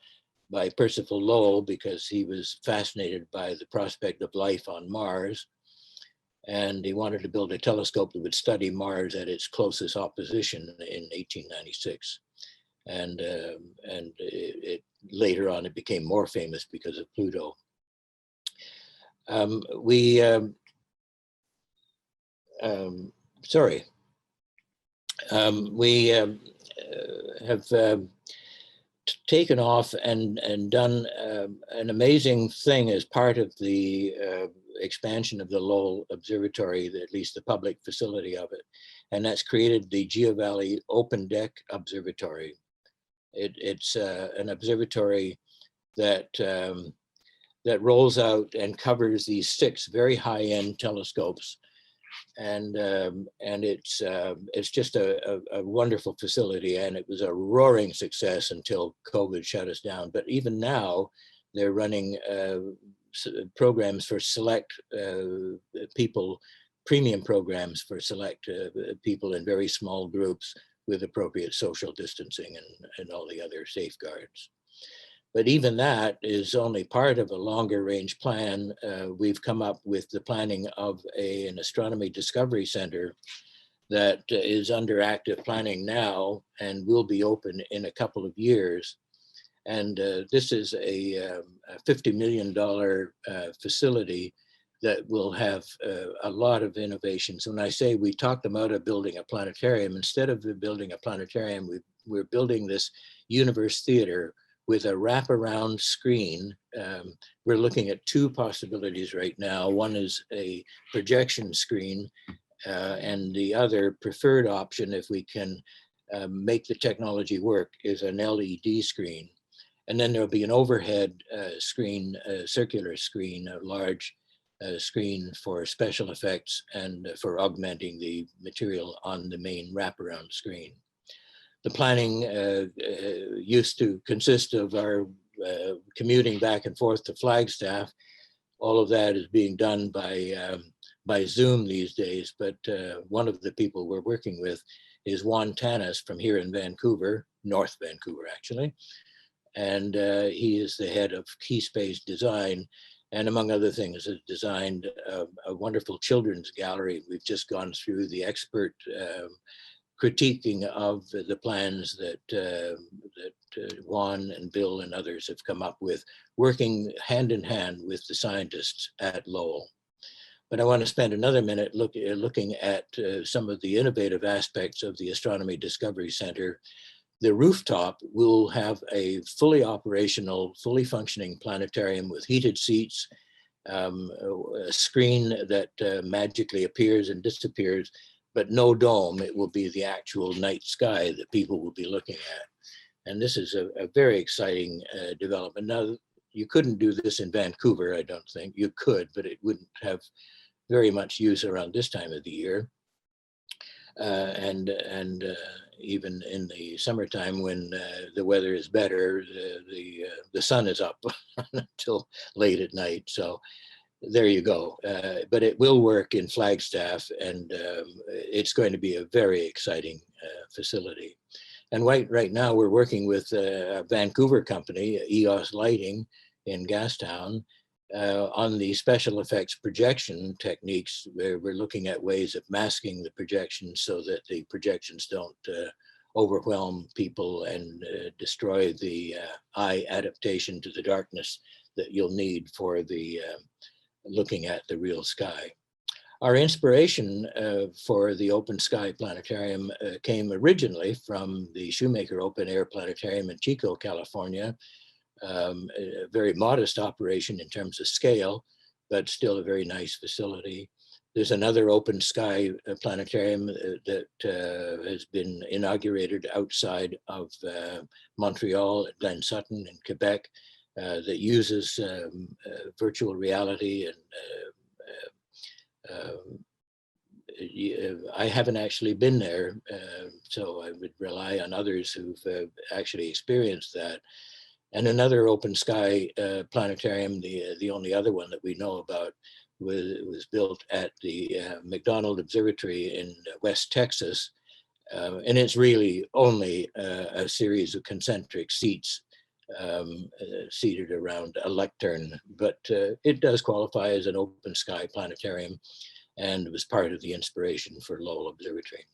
by Percival Lowell, because he was fascinated by the prospect of life on Mars. And he wanted to build a telescope that would study Mars at its closest opposition in 1896. And later on, it became more famous because of Pluto. We have taken off and done an amazing thing as part of the expansion of the Lowell Observatory, at least the public facility of it, and that's created the Geo Valley Open Deck Observatory. It's an observatory that that rolls out and covers these 6 very high-end telescopes, and it's just a wonderful facility, and it was a roaring success until COVID shut us down. But even now, they're running programs for select people, premium programs for select people in very small groups with appropriate social distancing and all the other safeguards. But even that is only part of a longer range plan. We've come up with the planning of an astronomy discovery center that is under active planning now and will be open in a couple of years. And this is a $50 million facility that will have a lot of innovations. When I say we talked about building a planetarium, instead of building a planetarium, we're building this universe theater with a wraparound screen. We're looking at two possibilities right now. One is a projection screen, and the other preferred option, if we can make the technology work, is an LED screen. And then there'll be an overhead screen, a circular screen, a large screen for special effects and for augmenting the material on the main wraparound screen. The planning used to consist of our commuting back and forth to Flagstaff. All of that is being done by Zoom these days, but one of the people we're working with is Juan Tanis from here in Vancouver, North Vancouver actually, and he is the head of Key Space Design, and among other things has designed a wonderful children's gallery. We've just gone through the expert critiquing of the plans that Juan and Bill and others have come up with, working hand in hand with the scientists at Lowell. But I want to spend another minute looking at some of the innovative aspects of the Astronomy Discovery Center. The rooftop will have a fully operational, fully functioning planetarium with heated seats, a screen that magically appears and disappears, but no dome. It will be the actual night sky that people will be looking at. And this is a very exciting development. Now, you couldn't do this in Vancouver, I don't think. You could, but it wouldn't have very much use around this time of the year. And even in the summertime when the weather is better, the sun is up until late at night. So there you go. But it will work in Flagstaff, and it's going to be a very exciting facility. And right now we're working with a Vancouver company, EOS Lighting in Gastown, on the special effects projection techniques. We're looking at ways of masking the projections so that the projections don't overwhelm people and destroy the eye adaptation to the darkness that you'll need for the looking at the real sky. Our inspiration for the Open Sky Planetarium came originally from the Shoemaker Open Air Planetarium in Chico, California. A very modest operation in terms of scale, but still a very nice facility. There's another Open Sky Planetarium that has been inaugurated outside of Montreal at Glen Sutton in Quebec that uses virtual reality, and I haven't actually been there, so I would rely on others who've actually experienced that. And another Open Sky Planetarium, the only other one that we know about, was built at the McDonald Observatory in West Texas. And it's really only a series of concentric seats seated around a lectern, but it does qualify as an Open Sky Planetarium and was part of the inspiration for Lowell Observatory.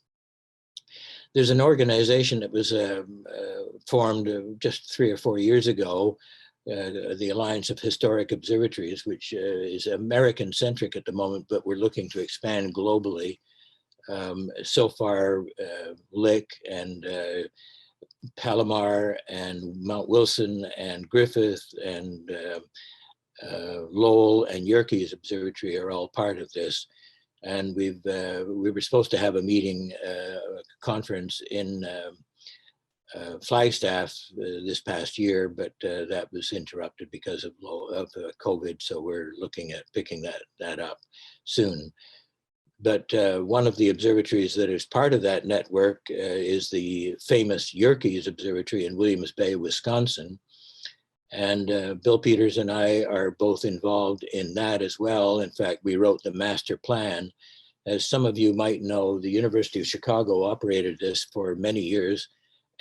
There's an organization that was formed just 3 or 4 years ago, the Alliance of Historic Observatories, which is American-centric at the moment, but we're looking to expand globally. So far, Lick and Palomar and Mount Wilson and Griffith and Lowell and Yerkes Observatory are all part of this. And we were supposed to have a meeting, conference in Flagstaff this past year, but that was interrupted because of COVID. So we're looking at picking that up soon. But one of the observatories that is part of that network is the famous Yerkes Observatory in Williams Bay, Wisconsin. And Bill Peters and I are both involved in that as well. In fact, we wrote the master plan. As some of you might know, the University of Chicago operated this for many years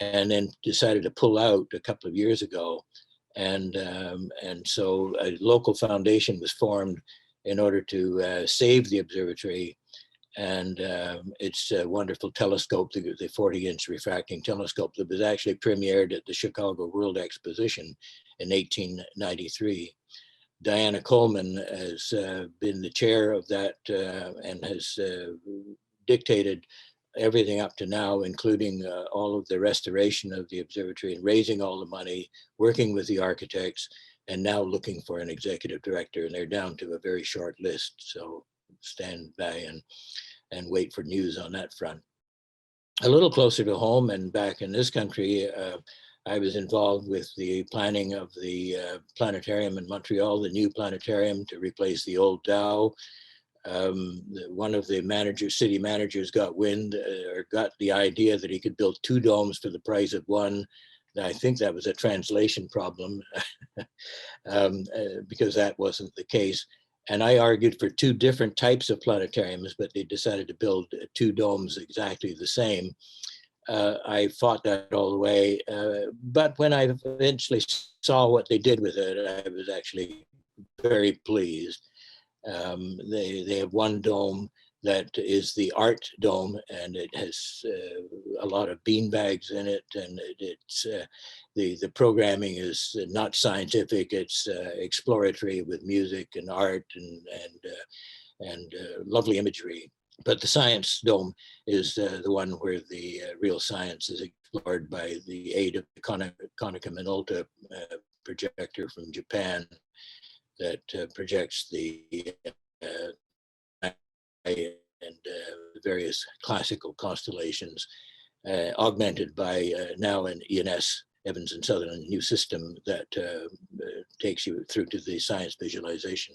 and then decided to pull out a couple of years ago. And so a local foundation was formed in order to save the observatory. And it's a wonderful telescope, the 40-inch refracting telescope that was actually premiered at the Chicago World Exposition in 1893. Diana Coleman has been the chair of that and has dictated everything up to now, including all of the restoration of the observatory and raising all the money, working with the architects, and now looking for an executive director. And they're down to a very short list. So stand by and wait for news on that front. A little closer to home and back in this country, I was involved with the planning of the planetarium in Montreal, the new planetarium to replace the old Dow. One of the city managers got wind or got the idea that he could build 2 domes for the price of one. I think that was a translation problem because that wasn't the case. And I argued for 2 different types of planetariums, but they decided to build 2 domes exactly the same. I fought that all the way. But when I eventually saw what they did with it, I was actually very pleased. They have one dome that is the art dome, and it has a lot of beanbags in it, and it's the programming is not scientific, it's exploratory with music and art and lovely imagery. But the science dome is the one where the real science is explored by the aid of the Konica Minolta projector from Japan that projects the and various classical constellations, augmented by now an ENS, Evans and Sutherland new system that takes you through to the science visualization.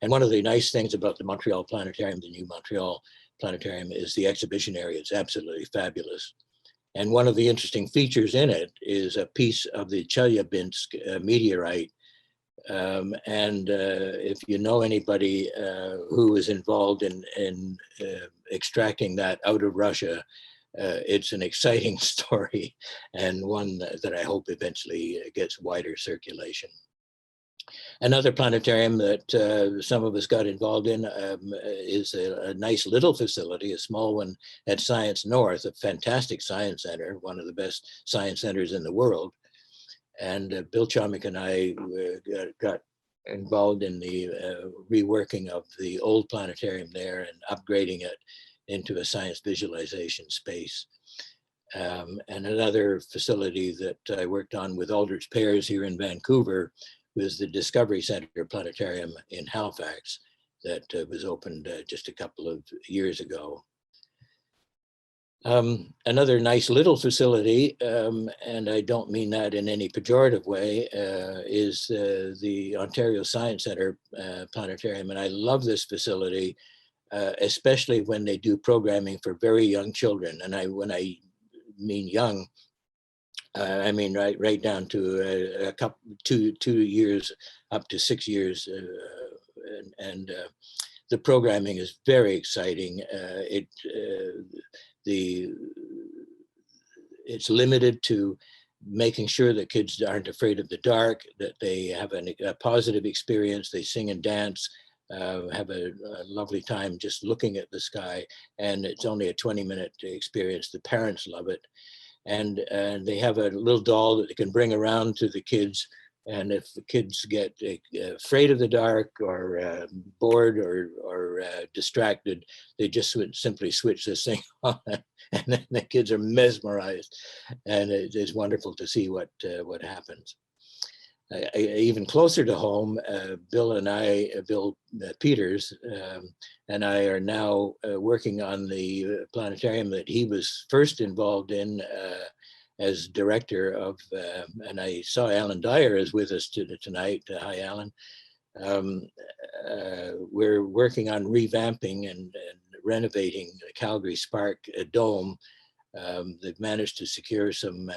And one of the nice things about the Montreal Planetarium, the new Montreal Planetarium, is the exhibition area. It's absolutely fabulous. And one of the interesting features in it is a piece of the Chelyabinsk meteorite. If you know anybody who is involved in extracting that out of Russia, it's an exciting story and one that I hope eventually gets wider circulation. Another planetarium that some of us got involved in is a nice little facility, a small one at Science North, a fantastic science center, one of the best science centers in the world. And Bill Chomick and I got involved in the reworking of the old planetarium there and upgrading it into a science visualization space. And another facility that I worked on with Aldrich Pears here in Vancouver was the Discovery Center Planetarium in Halifax that was opened just a couple of years ago. Another nice little facility, and I don't mean that in any pejorative way, is the Ontario Science Centre Planetarium. And I love this facility, especially when they do programming for very young children. And when I mean young, I mean right down to a couple, two years up to 6 years. The programming is very exciting. It's limited to making sure that kids aren't afraid of the dark, that they have a positive experience, they sing and dance, have a lovely time just looking at the sky, and it's only a 20-minute experience. The parents love it. And they have a little doll that they can bring around to the kids. And if the kids get afraid of the dark or bored or distracted, they just simply switch this thing on, and then the kids are mesmerized. And it is wonderful to see what happens. Even closer to home, Bill Peters, and I are now working on the planetarium that he was first involved in as director of, and I saw Alan Dyer is with us tonight. Hi, Alan. We're working on revamping and renovating the Calgary Spark Dome. They've managed to secure some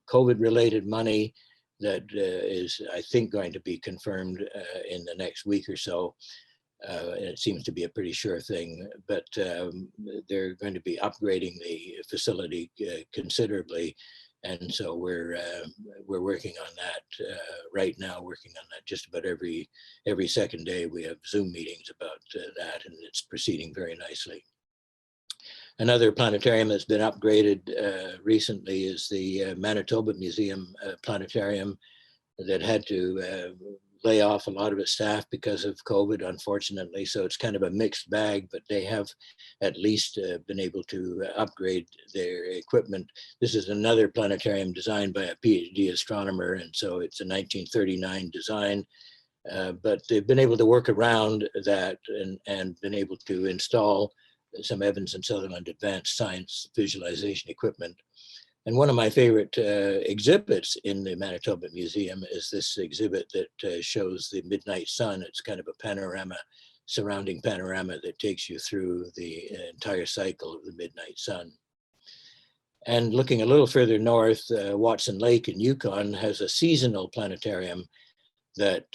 COVID-related money that is, I think, going to be confirmed in the next week or so. It seems to be a pretty sure thing, but they're going to be upgrading the facility considerably And so we're working on that right now. Working on that just about every second day. We have Zoom meetings about that, and it's proceeding very nicely. Another planetarium that's been upgraded recently is the Manitoba Museum Planetarium that had to lay off a lot of its staff because of COVID, unfortunately. So it's kind of a mixed bag, but they have at least been able to upgrade their equipment. This is another planetarium designed by a PhD astronomer, and so it's a 1939 design. But they've been able to work around that and been able to install some Evans and Sutherland advanced science visualization equipment. And one of my favorite exhibits in the Manitoba Museum is this exhibit that shows the midnight sun. It's kind of a panorama, surrounding panorama that takes you through the entire cycle of the midnight sun. And looking a little further north, Watson Lake in Yukon has a seasonal planetarium that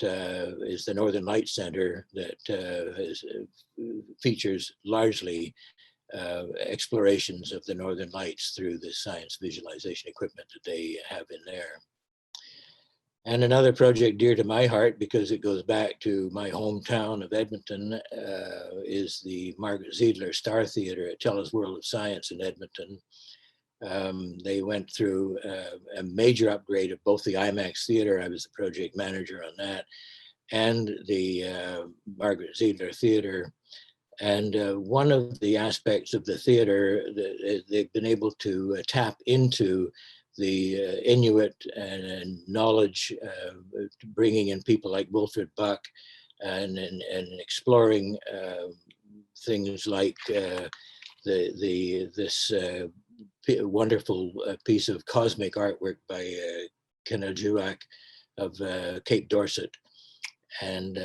is the Northern Lights Center that features largely explorations of the Northern Lights through the science visualization equipment that they have in there. And another project dear to my heart, because it goes back to my hometown of Edmonton, is the Margaret Zeidler Star Theatre at TELUS World of Science in Edmonton. They went through a major upgrade of both the IMAX Theatre, I was the project manager on that, and the Margaret Zeidler Theatre. And one of the aspects of the theater, they've been able to tap into the Inuit and knowledge, bringing in people like Wilfred Buck and exploring things like this wonderful piece of cosmic artwork by Kenajuak of Cape Dorset. And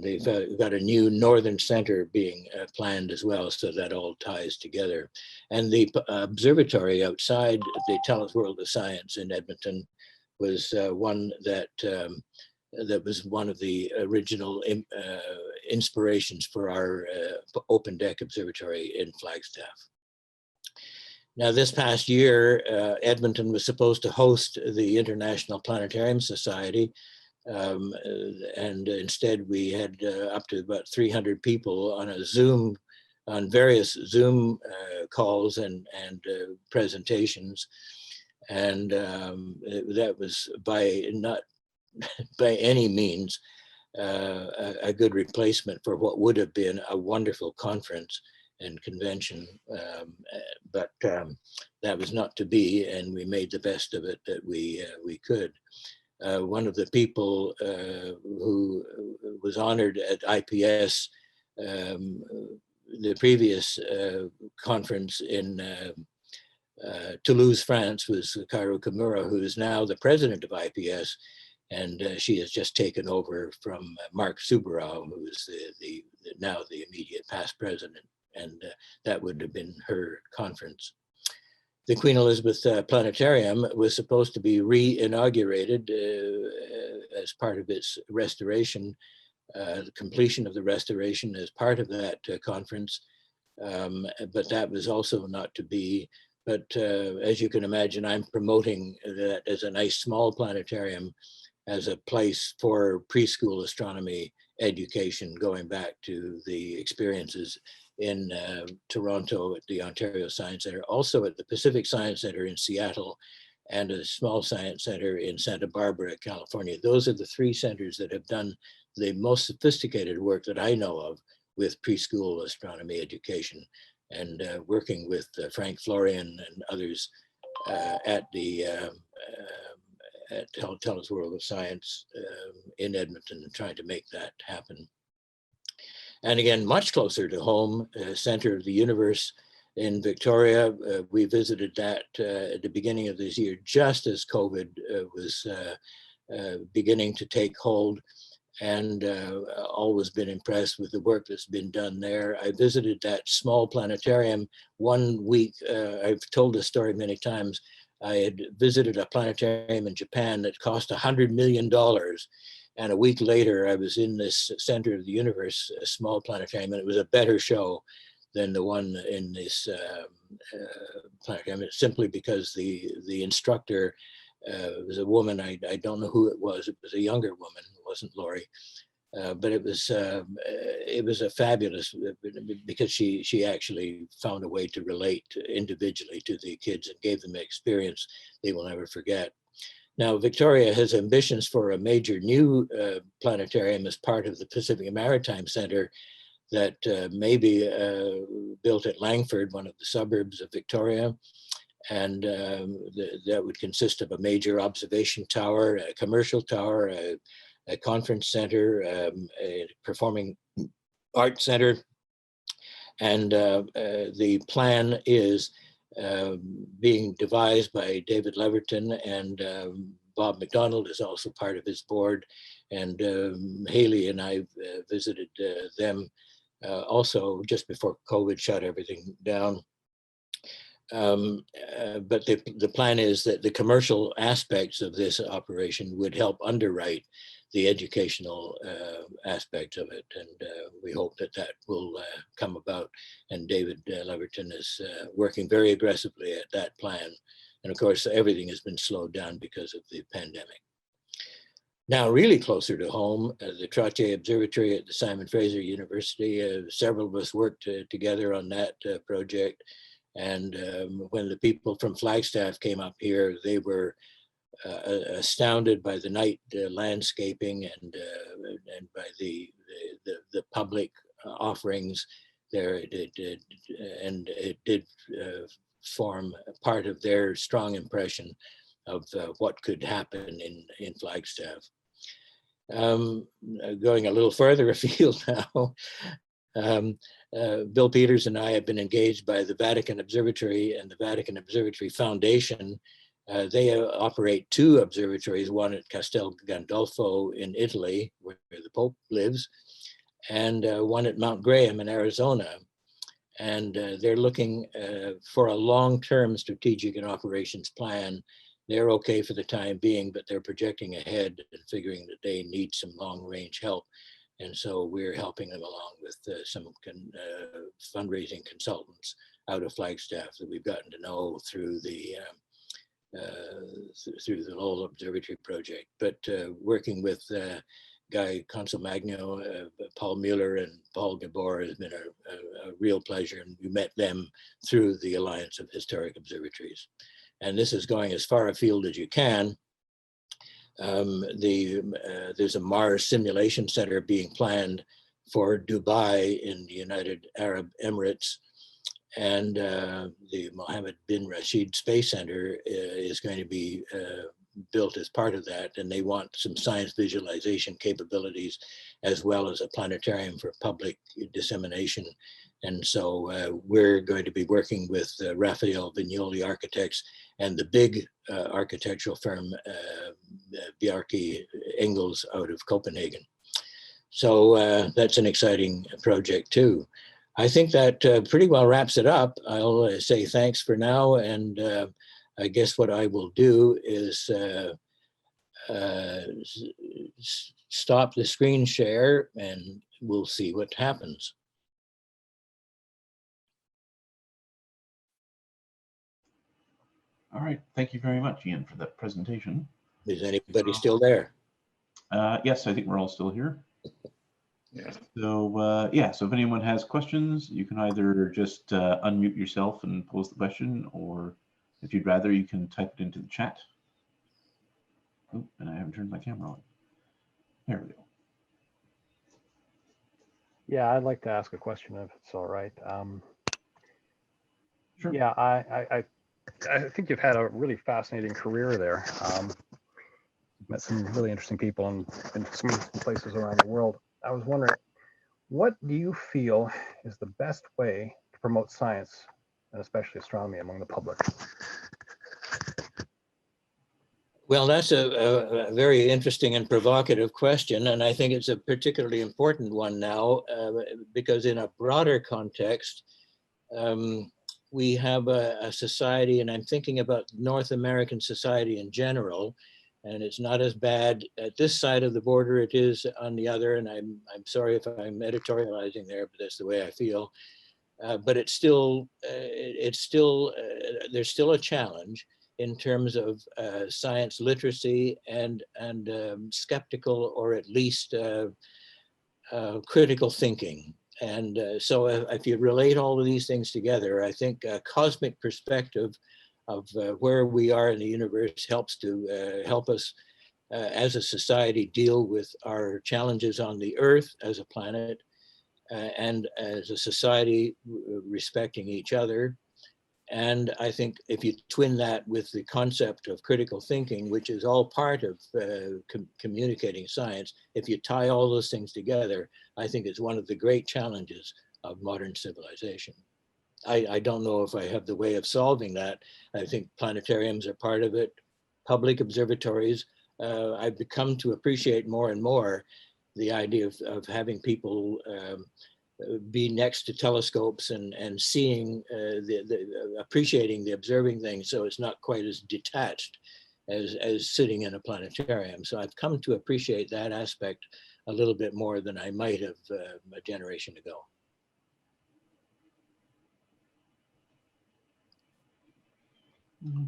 they've got a new Northern Center being planned as well, so that all ties together. And the observatory outside the TELUS World of Science in Edmonton was one that was one of the original inspirations for our open deck observatory in Flagstaff. Now, this past year, Edmonton was supposed to host the International Planetarium Society. And instead we had up to about 300 people on a Zoom, on various Zoom calls and presentations. And that was not by any means a good replacement for what would have been a wonderful conference and convention. But that was not to be, and we made the best of it that we could. One of the people who was honored at IPS, the previous conference in Toulouse, France, was Kaoru Kimura, who is now the president of IPS, and she has just taken over from Mark Subarow, who is now the immediate past president, and that would have been her conference. The Queen Elizabeth Planetarium was supposed to be re-inaugurated as part of its restoration, the completion of the restoration as part of that conference, but that was also not to be. But as you can imagine, I'm promoting that as a nice small planetarium as a place for preschool astronomy education, going back to the experiences in Toronto at the Ontario Science Center, also at the Pacific Science Center in Seattle, and a small science center in Santa Barbara, California. Those are the three centers that have done the most sophisticated work that I know of with preschool astronomy education, and working with Frank Florian and others at the at TELUS World of Science in Edmonton, and trying to make that happen. And again, much closer to home, Center of the Universe in Victoria. We visited that at the beginning of this year, just as COVID was beginning to take hold, and always been impressed with the work that's been done there. I visited that small planetarium 1 week. I've told this story many times. I had visited a planetarium in Japan that cost $100 million. And a week later, I was in this Center of the Universe, a small planetarium, and it was a better show than the one in this planetarium, simply because the instructor was a woman. I don't know who it was. It was a younger woman. It wasn't Lori. But it was a fabulous, because she actually found a way to relate individually to the kids and gave them an experience they will never forget. Now, Victoria has ambitions for a major new planetarium as part of the Pacific Maritime Centre that may be built at Langford, one of the suburbs of Victoria. And that would consist of a major observation tower, a commercial tower, a conference center, a performing arts center. And the plan is being devised by David Leverton, and Bob McDonald is also part of his board. And Haley and I visited them also just before COVID shut everything down. But the plan is that the commercial aspects of this operation would help underwrite the educational aspect of it. And we hope that that will come about. And David Leverton is working very aggressively at that plan. And of course, everything has been slowed down because of the pandemic. Now, really closer to home, the Trottier Observatory at the Simon Fraser University, several of us worked together on that project. And when the people from Flagstaff came up here, they were astounded by the night landscaping and by the public offerings there. It did form a part of their strong impression of what could happen in Flagstaff. Going a little further afield now, Bill Peters and I have been engaged by the Vatican Observatory and the Vatican Observatory Foundation. They operate two observatories, one at Castel Gandolfo in Italy, where the Pope lives, and one at Mount Graham in Arizona. And they're looking for a long-term strategic and operations plan. They're okay for the time being, but they're projecting ahead and figuring that they need some long-range help. And so we're helping them along with some fundraising consultants out of Flagstaff that we've gotten to know through the Lowell Observatory project. But working with Guy Consolmagno, Paul Mueller, and Paul Gabor has been a real pleasure. And we met them through the Alliance of Historic Observatories. And this is going as far afield as you can. There's a Mars Simulation Center being planned for Dubai in the United Arab Emirates. And the Mohammed bin Rashid Space Center is going to be built as part of that. And they want some science visualization capabilities, as well as a planetarium for public dissemination. And so we're going to be working with Raphael Vignoli Architects and the big architectural firm, Bjarke Ingels out of Copenhagen. So that's an exciting project too. I think that pretty well wraps it up. I'll say thanks for now. And I guess what I will do is stop the screen share and we'll see what happens. All right, thank you very much, Ian, for that presentation. Is anybody still there? Yes, I think we're all still here. Yeah. So so if anyone has questions, you can either just unmute yourself and pose the question, or if you'd rather, you can type it into the chat. Oh, and I haven't turned my camera on. There we go. Yeah, I'd like to ask a question if it's all right. Sure. Yeah, I think you've had a really fascinating career there. Met some really interesting people and been to some places around the world. I was wondering, what do you feel is the best way to promote science, and especially astronomy, among the public? Well, that's a very interesting and provocative question, and I think it's a particularly important one now, because in a broader context, we have a society, and I'm thinking about North American society in general, and it's not as bad at this side of the border it is on the other, and I'm sorry if I'm editorializing there, but that's the way I feel. but it's still there's still a challenge in terms of science literacy and skeptical, or at least critical thinking. And so if you relate all of these things together, I think a cosmic perspective of where we are in the universe helps to help us as a society deal with our challenges on the Earth as a planet, and as a society respecting each other. And I think if you twin that with the concept of critical thinking, which is all part of communicating science, if you tie all those things together, I think it's one of the great challenges of modern civilization. I don't know if I have the way of solving that. I think planetariums are part of it. Public observatories, I've become to appreciate more and more the idea of having people be next to telescopes and seeing appreciating the observing things, so it's not quite as detached as sitting in a planetarium. So I've come to appreciate that aspect a little bit more than I might have a generation ago.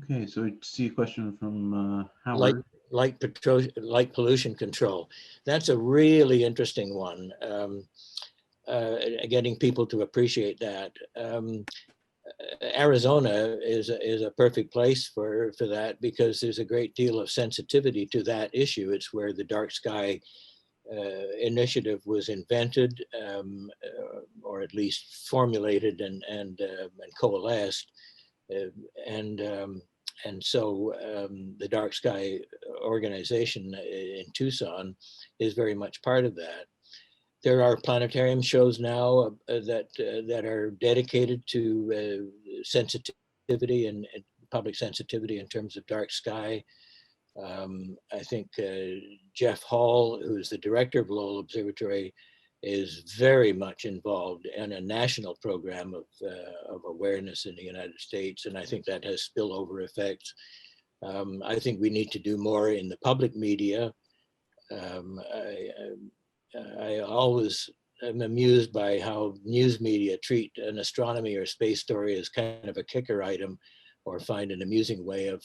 Okay, so I see a question from Howard. Light pollution control. That's a really interesting one. Getting people to appreciate that. Arizona is a perfect place for that, because there's a great deal of sensitivity to that issue. It's where the dark sky initiative was invented, or at least formulated and coalesced. And so the Dark Sky organization in Tucson is very much part of that. There are planetarium shows now that are dedicated to sensitivity and public sensitivity in terms of dark sky. I think Jeff Hall, who's the director of Lowell Observatory, is very much involved in a national program of awareness in the United States, and I think that has spillover effects. I think we need to do more in the public media. I always am amused by how news media treat an astronomy or space story as kind of a kicker item, or find an amusing way of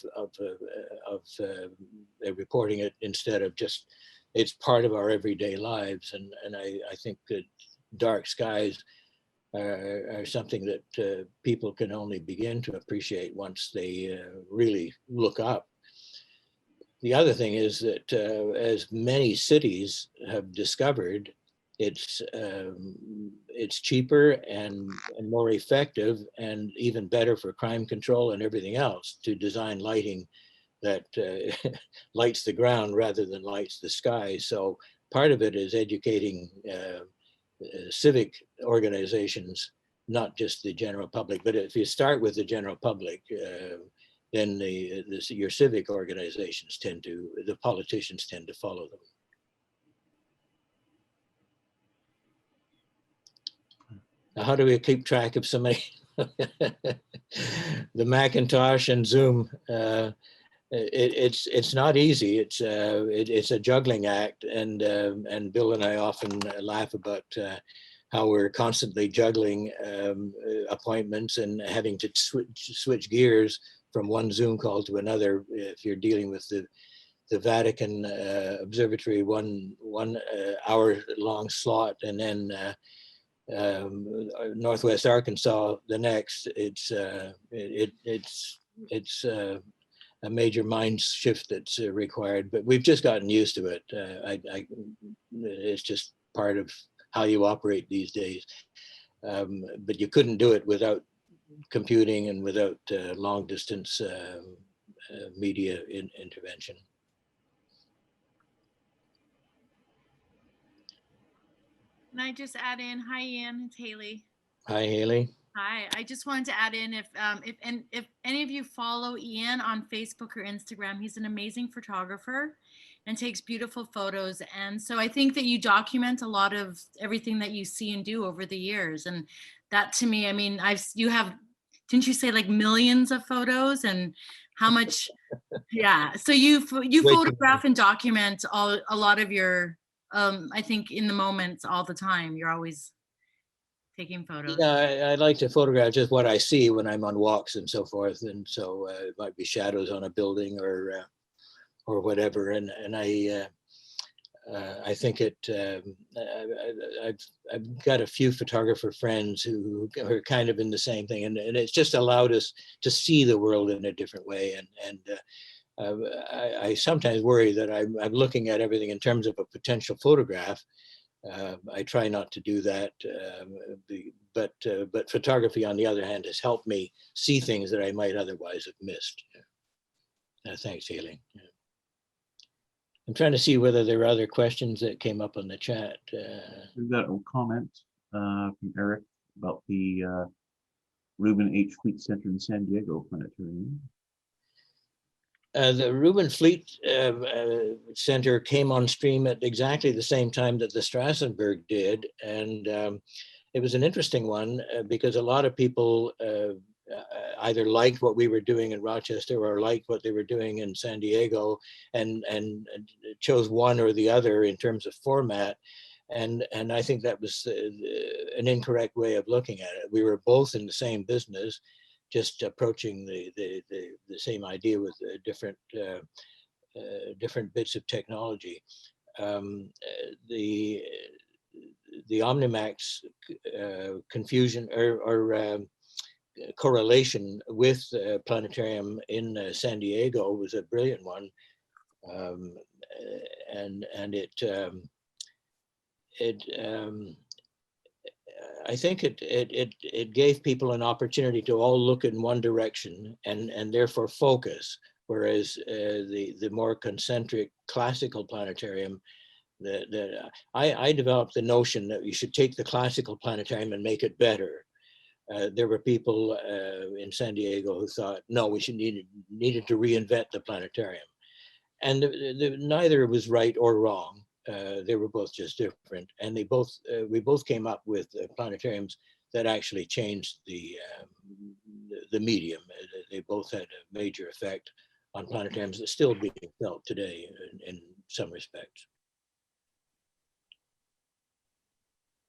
reporting it, instead of just, it's part of our everyday lives. And I think that dark skies are something that people can only begin to appreciate once they really look up. The other thing is that as many cities have discovered, it's cheaper and more effective, and even better for crime control and everything else, to design lighting that lights the ground rather than lights the sky. So part of it is educating civic organizations, not just the general public. But if you start with the general public, then your civic organizations the politicians tend to follow them. Now, how do we keep track of so many? The Macintosh and Zoom, it's not easy. It's a juggling act, and Bill and I often laugh about how we're constantly juggling appointments and having to switch gears from one Zoom call to another. If you're dealing with the Vatican Observatory, one hour long slot, and then Northwest Arkansas the next, it's a major mind shift that's required, but we've just gotten used to it. It's just part of how you operate these days. But you couldn't do it without computing and without long distance media intervention. Can I just add in? Hi, Ian. It's Haley. Hi, Haley. Hi. I just wanted to add in, if any of you follow Ian on Facebook or Instagram, he's an amazing photographer and takes beautiful photos. And so I think that you document a lot of everything that you see and do over the years. And that, to me, I mean, you have, didn't you say like millions of photos, and how much? Yeah. So you photograph and document a lot of your, I think, in the moments all the time. You're always taking photos? Yeah, I like to photograph just what I see when I'm on walks and so forth, and so it might be shadows on a building or whatever, and I think I've got a few photographer friends who are kind of in the same thing, and it's just allowed us to see the world in a different way. I sometimes worry that I'm looking at everything in terms of a potential photograph. I try not to do that, but photography, on the other hand, has helped me see things that I might otherwise have missed. Thanks, Haley. I'm trying to see whether there are other questions that came up on the chat. We've got a comment from Eric about the Reuben H. Fleet Center in San Diego Planetarium. The Reuben Fleet Center came on stream at exactly the same time that the Strassenberg did. And it was an interesting one because a lot of people either liked what we were doing in Rochester or liked what they were doing in San Diego and chose one or the other in terms of format. And I think that was an incorrect way of looking at it. We were both in the same business, just approaching the same idea with different bits of technology. The Omnimax confusion or correlation with Planetarium in San Diego was a brilliant one, and I think it gave people an opportunity to all look in one direction and therefore focus, whereas the more concentric classical planetarium, I developed the notion that you should take the classical planetarium and make it better. There were people in San Diego who thought, no, we needed to reinvent the planetarium. And neither was right or wrong. They were both just different. And we both came up with planetariums that actually changed the medium. They both had a major effect on planetariums that still being felt today in some respects.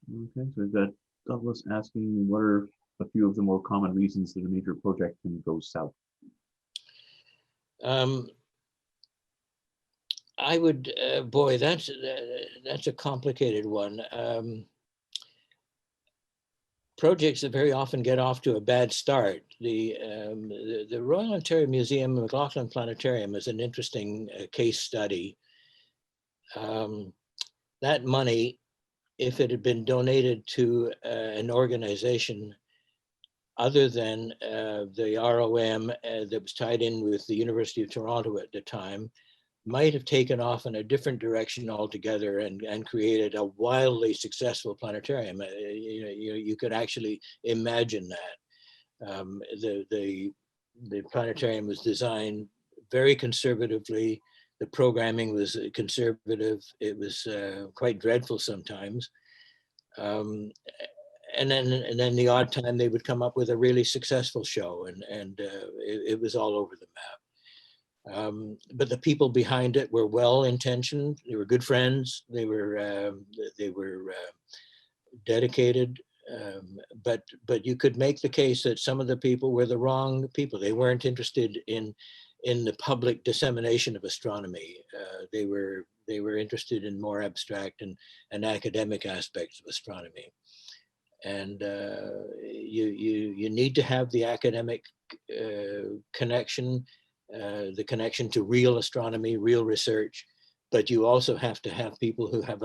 Okay, so we've got Douglas asking, what are a few of the more common reasons that a major project can go south? I would, boy, that's a complicated one. Projects that very often get off to a bad start. The Royal Ontario Museum McLennan Planetarium is an interesting case study. That money, if it had been donated to an organization other than the ROM that was tied in with the University of Toronto at the time, might have taken off in a different direction altogether and created a wildly successful planetarium. You could actually imagine that. The planetarium was designed very conservatively. The programming was conservative. It was quite dreadful sometimes. And then the odd time they would come up with a really successful show, and it was all over the map. But the people behind it were well-intentioned. They were good friends. They were dedicated. But you could make the case that some of the people were the wrong people. They weren't interested in the public dissemination of astronomy. They were interested in more abstract and academic aspects of astronomy. And you need to have the academic connection. The connection to real astronomy, real research, but you also have to have people who have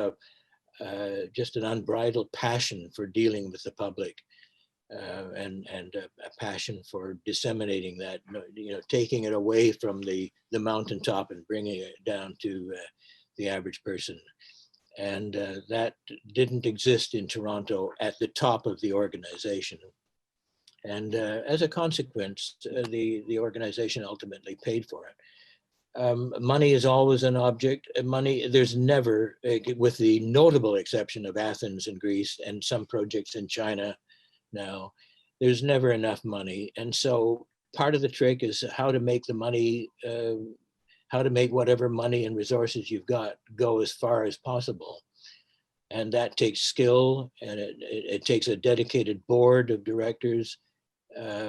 just an unbridled passion for dealing with the public, and a passion for disseminating that, taking it away from the mountaintop and bringing it down to the average person. And that didn't exist in Toronto at the top of the organization. And as a consequence, the organization ultimately paid for it. Money is always an object. Money, there's never, with the notable exception of Athens and Greece and some projects in China now, there's never enough money. And so part of the trick is how to make the money, how to make whatever money and resources you've got go as far as possible. And that takes skill, and it takes a dedicated board of directors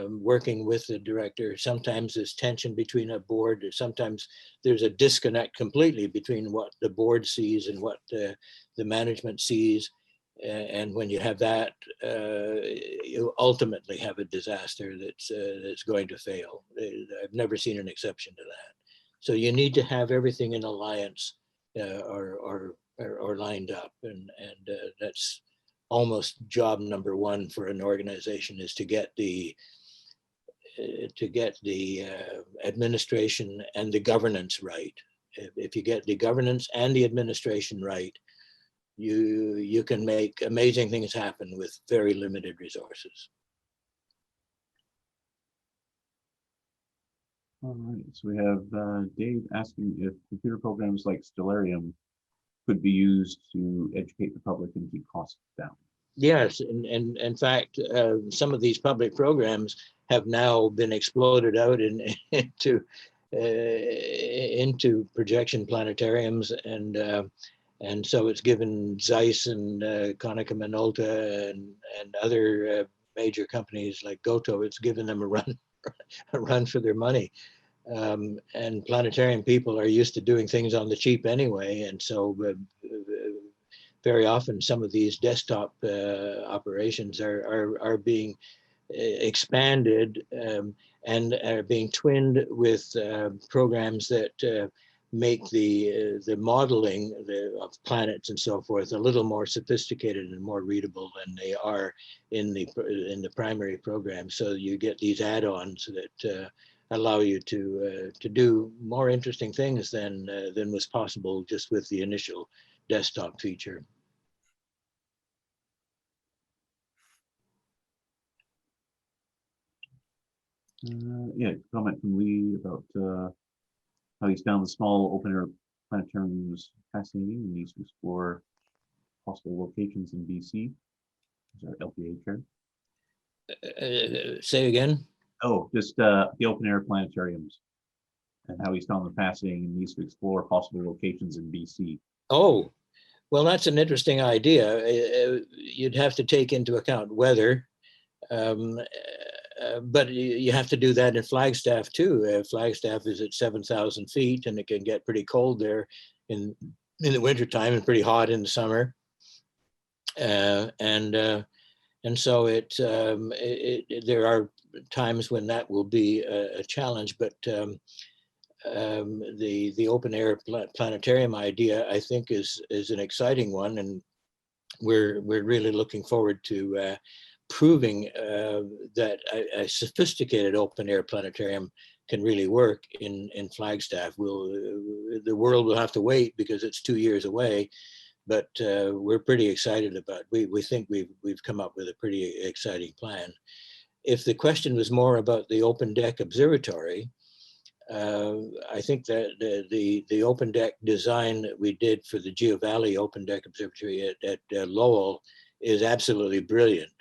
working with the director. Sometimes there's tension between a board, or sometimes there's a disconnect completely between what the board sees and what the management sees. And when you have that, you ultimately have a disaster that's going to fail. I've never seen an exception to that. So you need to have everything in alliance or lined up, and that's almost job number one for an organization, is to get the administration and the governance right. If you get the governance and the administration right, you can make amazing things happen with very limited resources. All right, so we have Dave asking if computer programs like Stellarium could be used to educate the public and keep costs down. Yes, and in fact, some of these public programs have now been exploded out into projection planetariums, and so it's given Zeiss and Konica Minolta and other major companies like Goto, it's given them a run for their money. And planetarium people are used to doing things on the cheap anyway, and so very often some of these desktop operations are being expanded and are being twinned with programs that make the modeling of planets and so forth a little more sophisticated and more readable than they are in the primary program. So you get these add-ons that allow you to do more interesting things than was possible just with the initial desktop feature. Yeah, comment from Lee about how he's found the small open-air planetariums fascinating and needs to explore possible locations in BC. Is our LPA chair? Say again? Oh, just the open-air planetariums and how he's found them fascinating and needs to explore possible locations in BC. Oh, well, that's an interesting idea. You'd have to take into account weather, but you have to do that in Flagstaff too. Flagstaff is at 7,000 feet, and it can get pretty cold there in the wintertime and pretty hot in the summer. And so there are times when that will be a challenge, but the open air planetarium idea, I think, is an exciting one, and we're really looking forward to proving that a sophisticated open air planetarium can really work in Flagstaff. The world will have to wait because it's 2 years away, but we're pretty excited about it. We think we've come up with a pretty exciting plan. If the question was more about the open deck observatory, I think that the open deck design that we did for the Geo Valley Open Deck Observatory at Lowell is absolutely brilliant.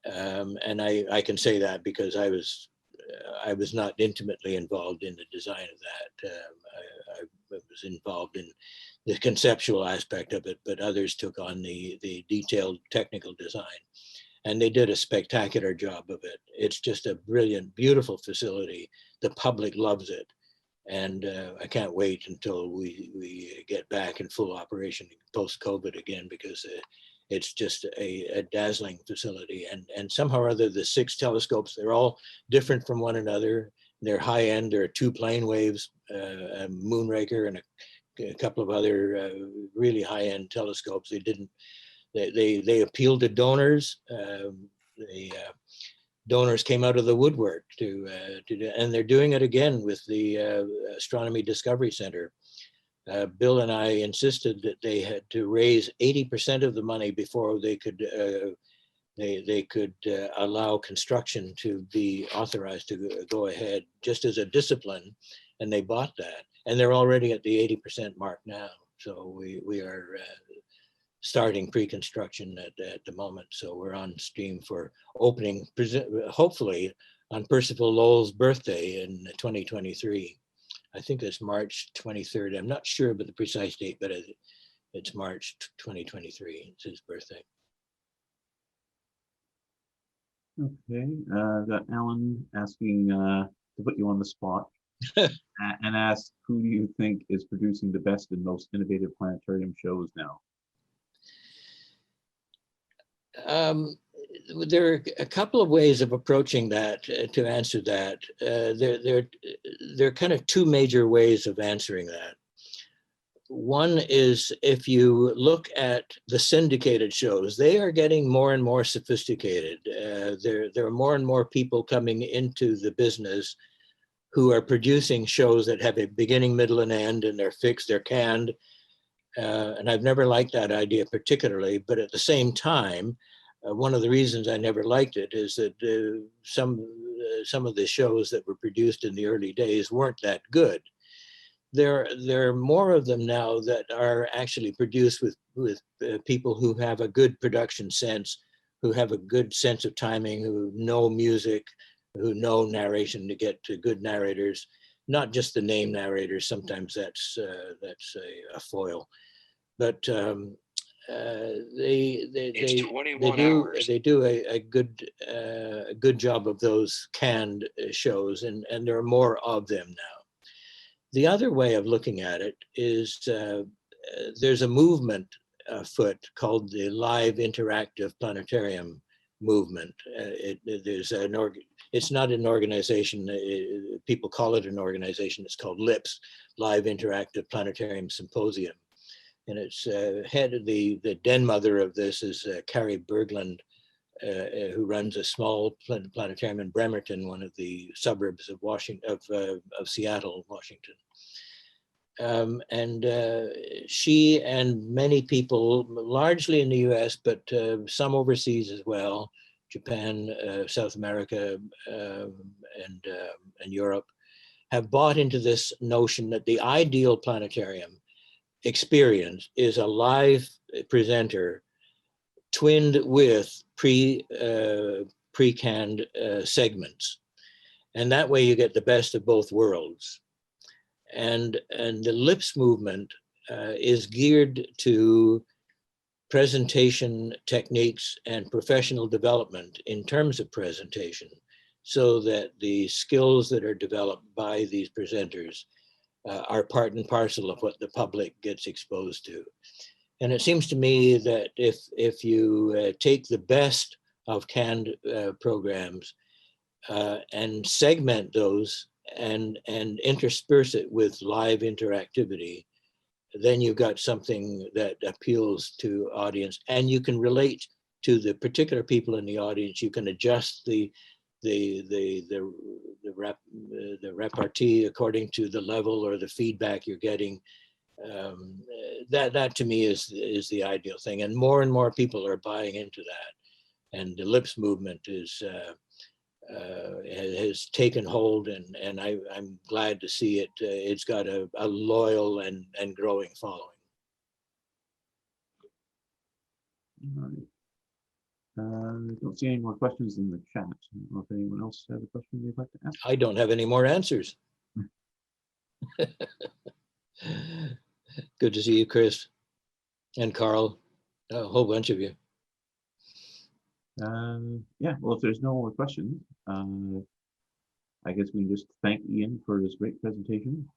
And I can say that because I was not intimately involved in the design of that. I was involved in the conceptual aspect of it, but others took on the detailed technical design. And they did a spectacular job of it. It's just a brilliant, beautiful facility. The public loves it. And I can't wait until we get back in full operation post-COVID again, because it's just a dazzling facility. And somehow or other, the 6 telescopes, they're all different from one another. They're high end. There are 2 plane waves, a Moonraker and a couple of other really high end telescopes. They appealed to donors. Donors came out of the woodwork to do, and they're doing it again with the Astronomy Discovery Center. Bill and I insisted that they had to raise 80% of the money before they could allow construction to be authorized to go ahead, just as a discipline, and they bought that, and they're already at the 80% mark now. So we are starting pre-construction at the moment. So we're on stream for opening, hopefully on Percival Lowell's birthday in 2023. I think it's March 23rd. I'm not sure about the precise date, but It's March 2023. It's his birthday. Okay, got Alan asking to put you on the spot and ask, who do you think is producing the best and most innovative planetarium shows now? There are a couple of ways of approaching that to answer that. There are kind of two major ways of answering that. One is if you look at the syndicated shows, they are getting more and more sophisticated. There are more and more people coming into the business who are producing shows that have a beginning, middle, and end, and they're fixed, they're canned. And I've never liked that idea particularly, but at the same time, one of the reasons I never liked it is that some of the shows that were produced in the early days weren't that good. There are more of them now that are actually produced with people who have a good production sense, who have a good sense of timing, who know music, who know narration to get to good narrators, not just the name narrators. Sometimes that's a foil, but they do a good job of those canned shows, and there are more of them now. The other way of looking at it is there's a movement afoot called the Live Interactive Planetarium movement. It's not an organization. People call it an organization. It's called LIPS, Live Interactive Planetarium Symposium. And it's the den mother of this is Carrie Berglund, who runs a small planetarium in Bremerton, one of the suburbs of Seattle, Washington. She and many people, largely in the US, but some overseas as well, Japan, South America, and Europe, have bought into this notion that the ideal planetarium experience is a live presenter twinned with pre-canned segments. And that way you get the best of both worlds. And the LIPS movement is geared to presentation techniques and professional development in terms of presentation, so that the skills that are developed by these presenters are part and parcel of what the public gets exposed to. And it seems to me that if you take the best of canned programs and segment those and intersperse it with live interactivity, then you've got something that appeals to audience, and you can relate to the particular people in the audience. You can adjust the repartee according to the level or the feedback you're getting. That to me is the ideal thing, and more people are buying into that. And the LIPS movement has taken hold, and I'm glad to see it. It's got a loyal and growing following. All right. I don't see any more questions in the chat. I don't know if anyone else has a question they'd like to ask. I don't have any more answers. Good to see you, Chris, and Carl, a whole bunch of you. Yeah, well, if there's no more questions, I guess we can just thank Ian for his great presentation.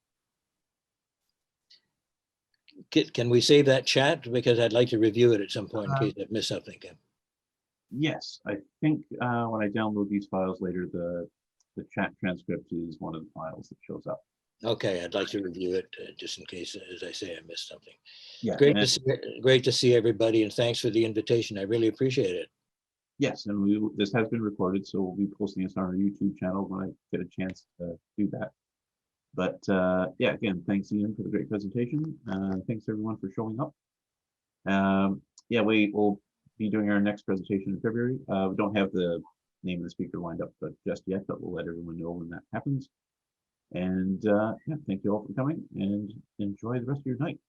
Can we save that chat? Because I'd like to review it at some point in case I've missed something. Yes, I think when I download these files later, the chat transcript is one of the files that shows up. Okay, I'd like to review it just in case, as I say, I missed something. Yeah, Great to see everybody, and thanks for the invitation. I really appreciate it. Yes, and this has been recorded, so we'll be posting this on our YouTube channel when I get a chance to do that. But yeah, again, thanks Ian for the great presentation. Thanks everyone for showing up. Yeah, we will be doing our next presentation in February. We don't have the name of the speaker lined up just yet, but we'll let everyone know when that happens. And yeah, thank you all for coming, and enjoy the rest of your night.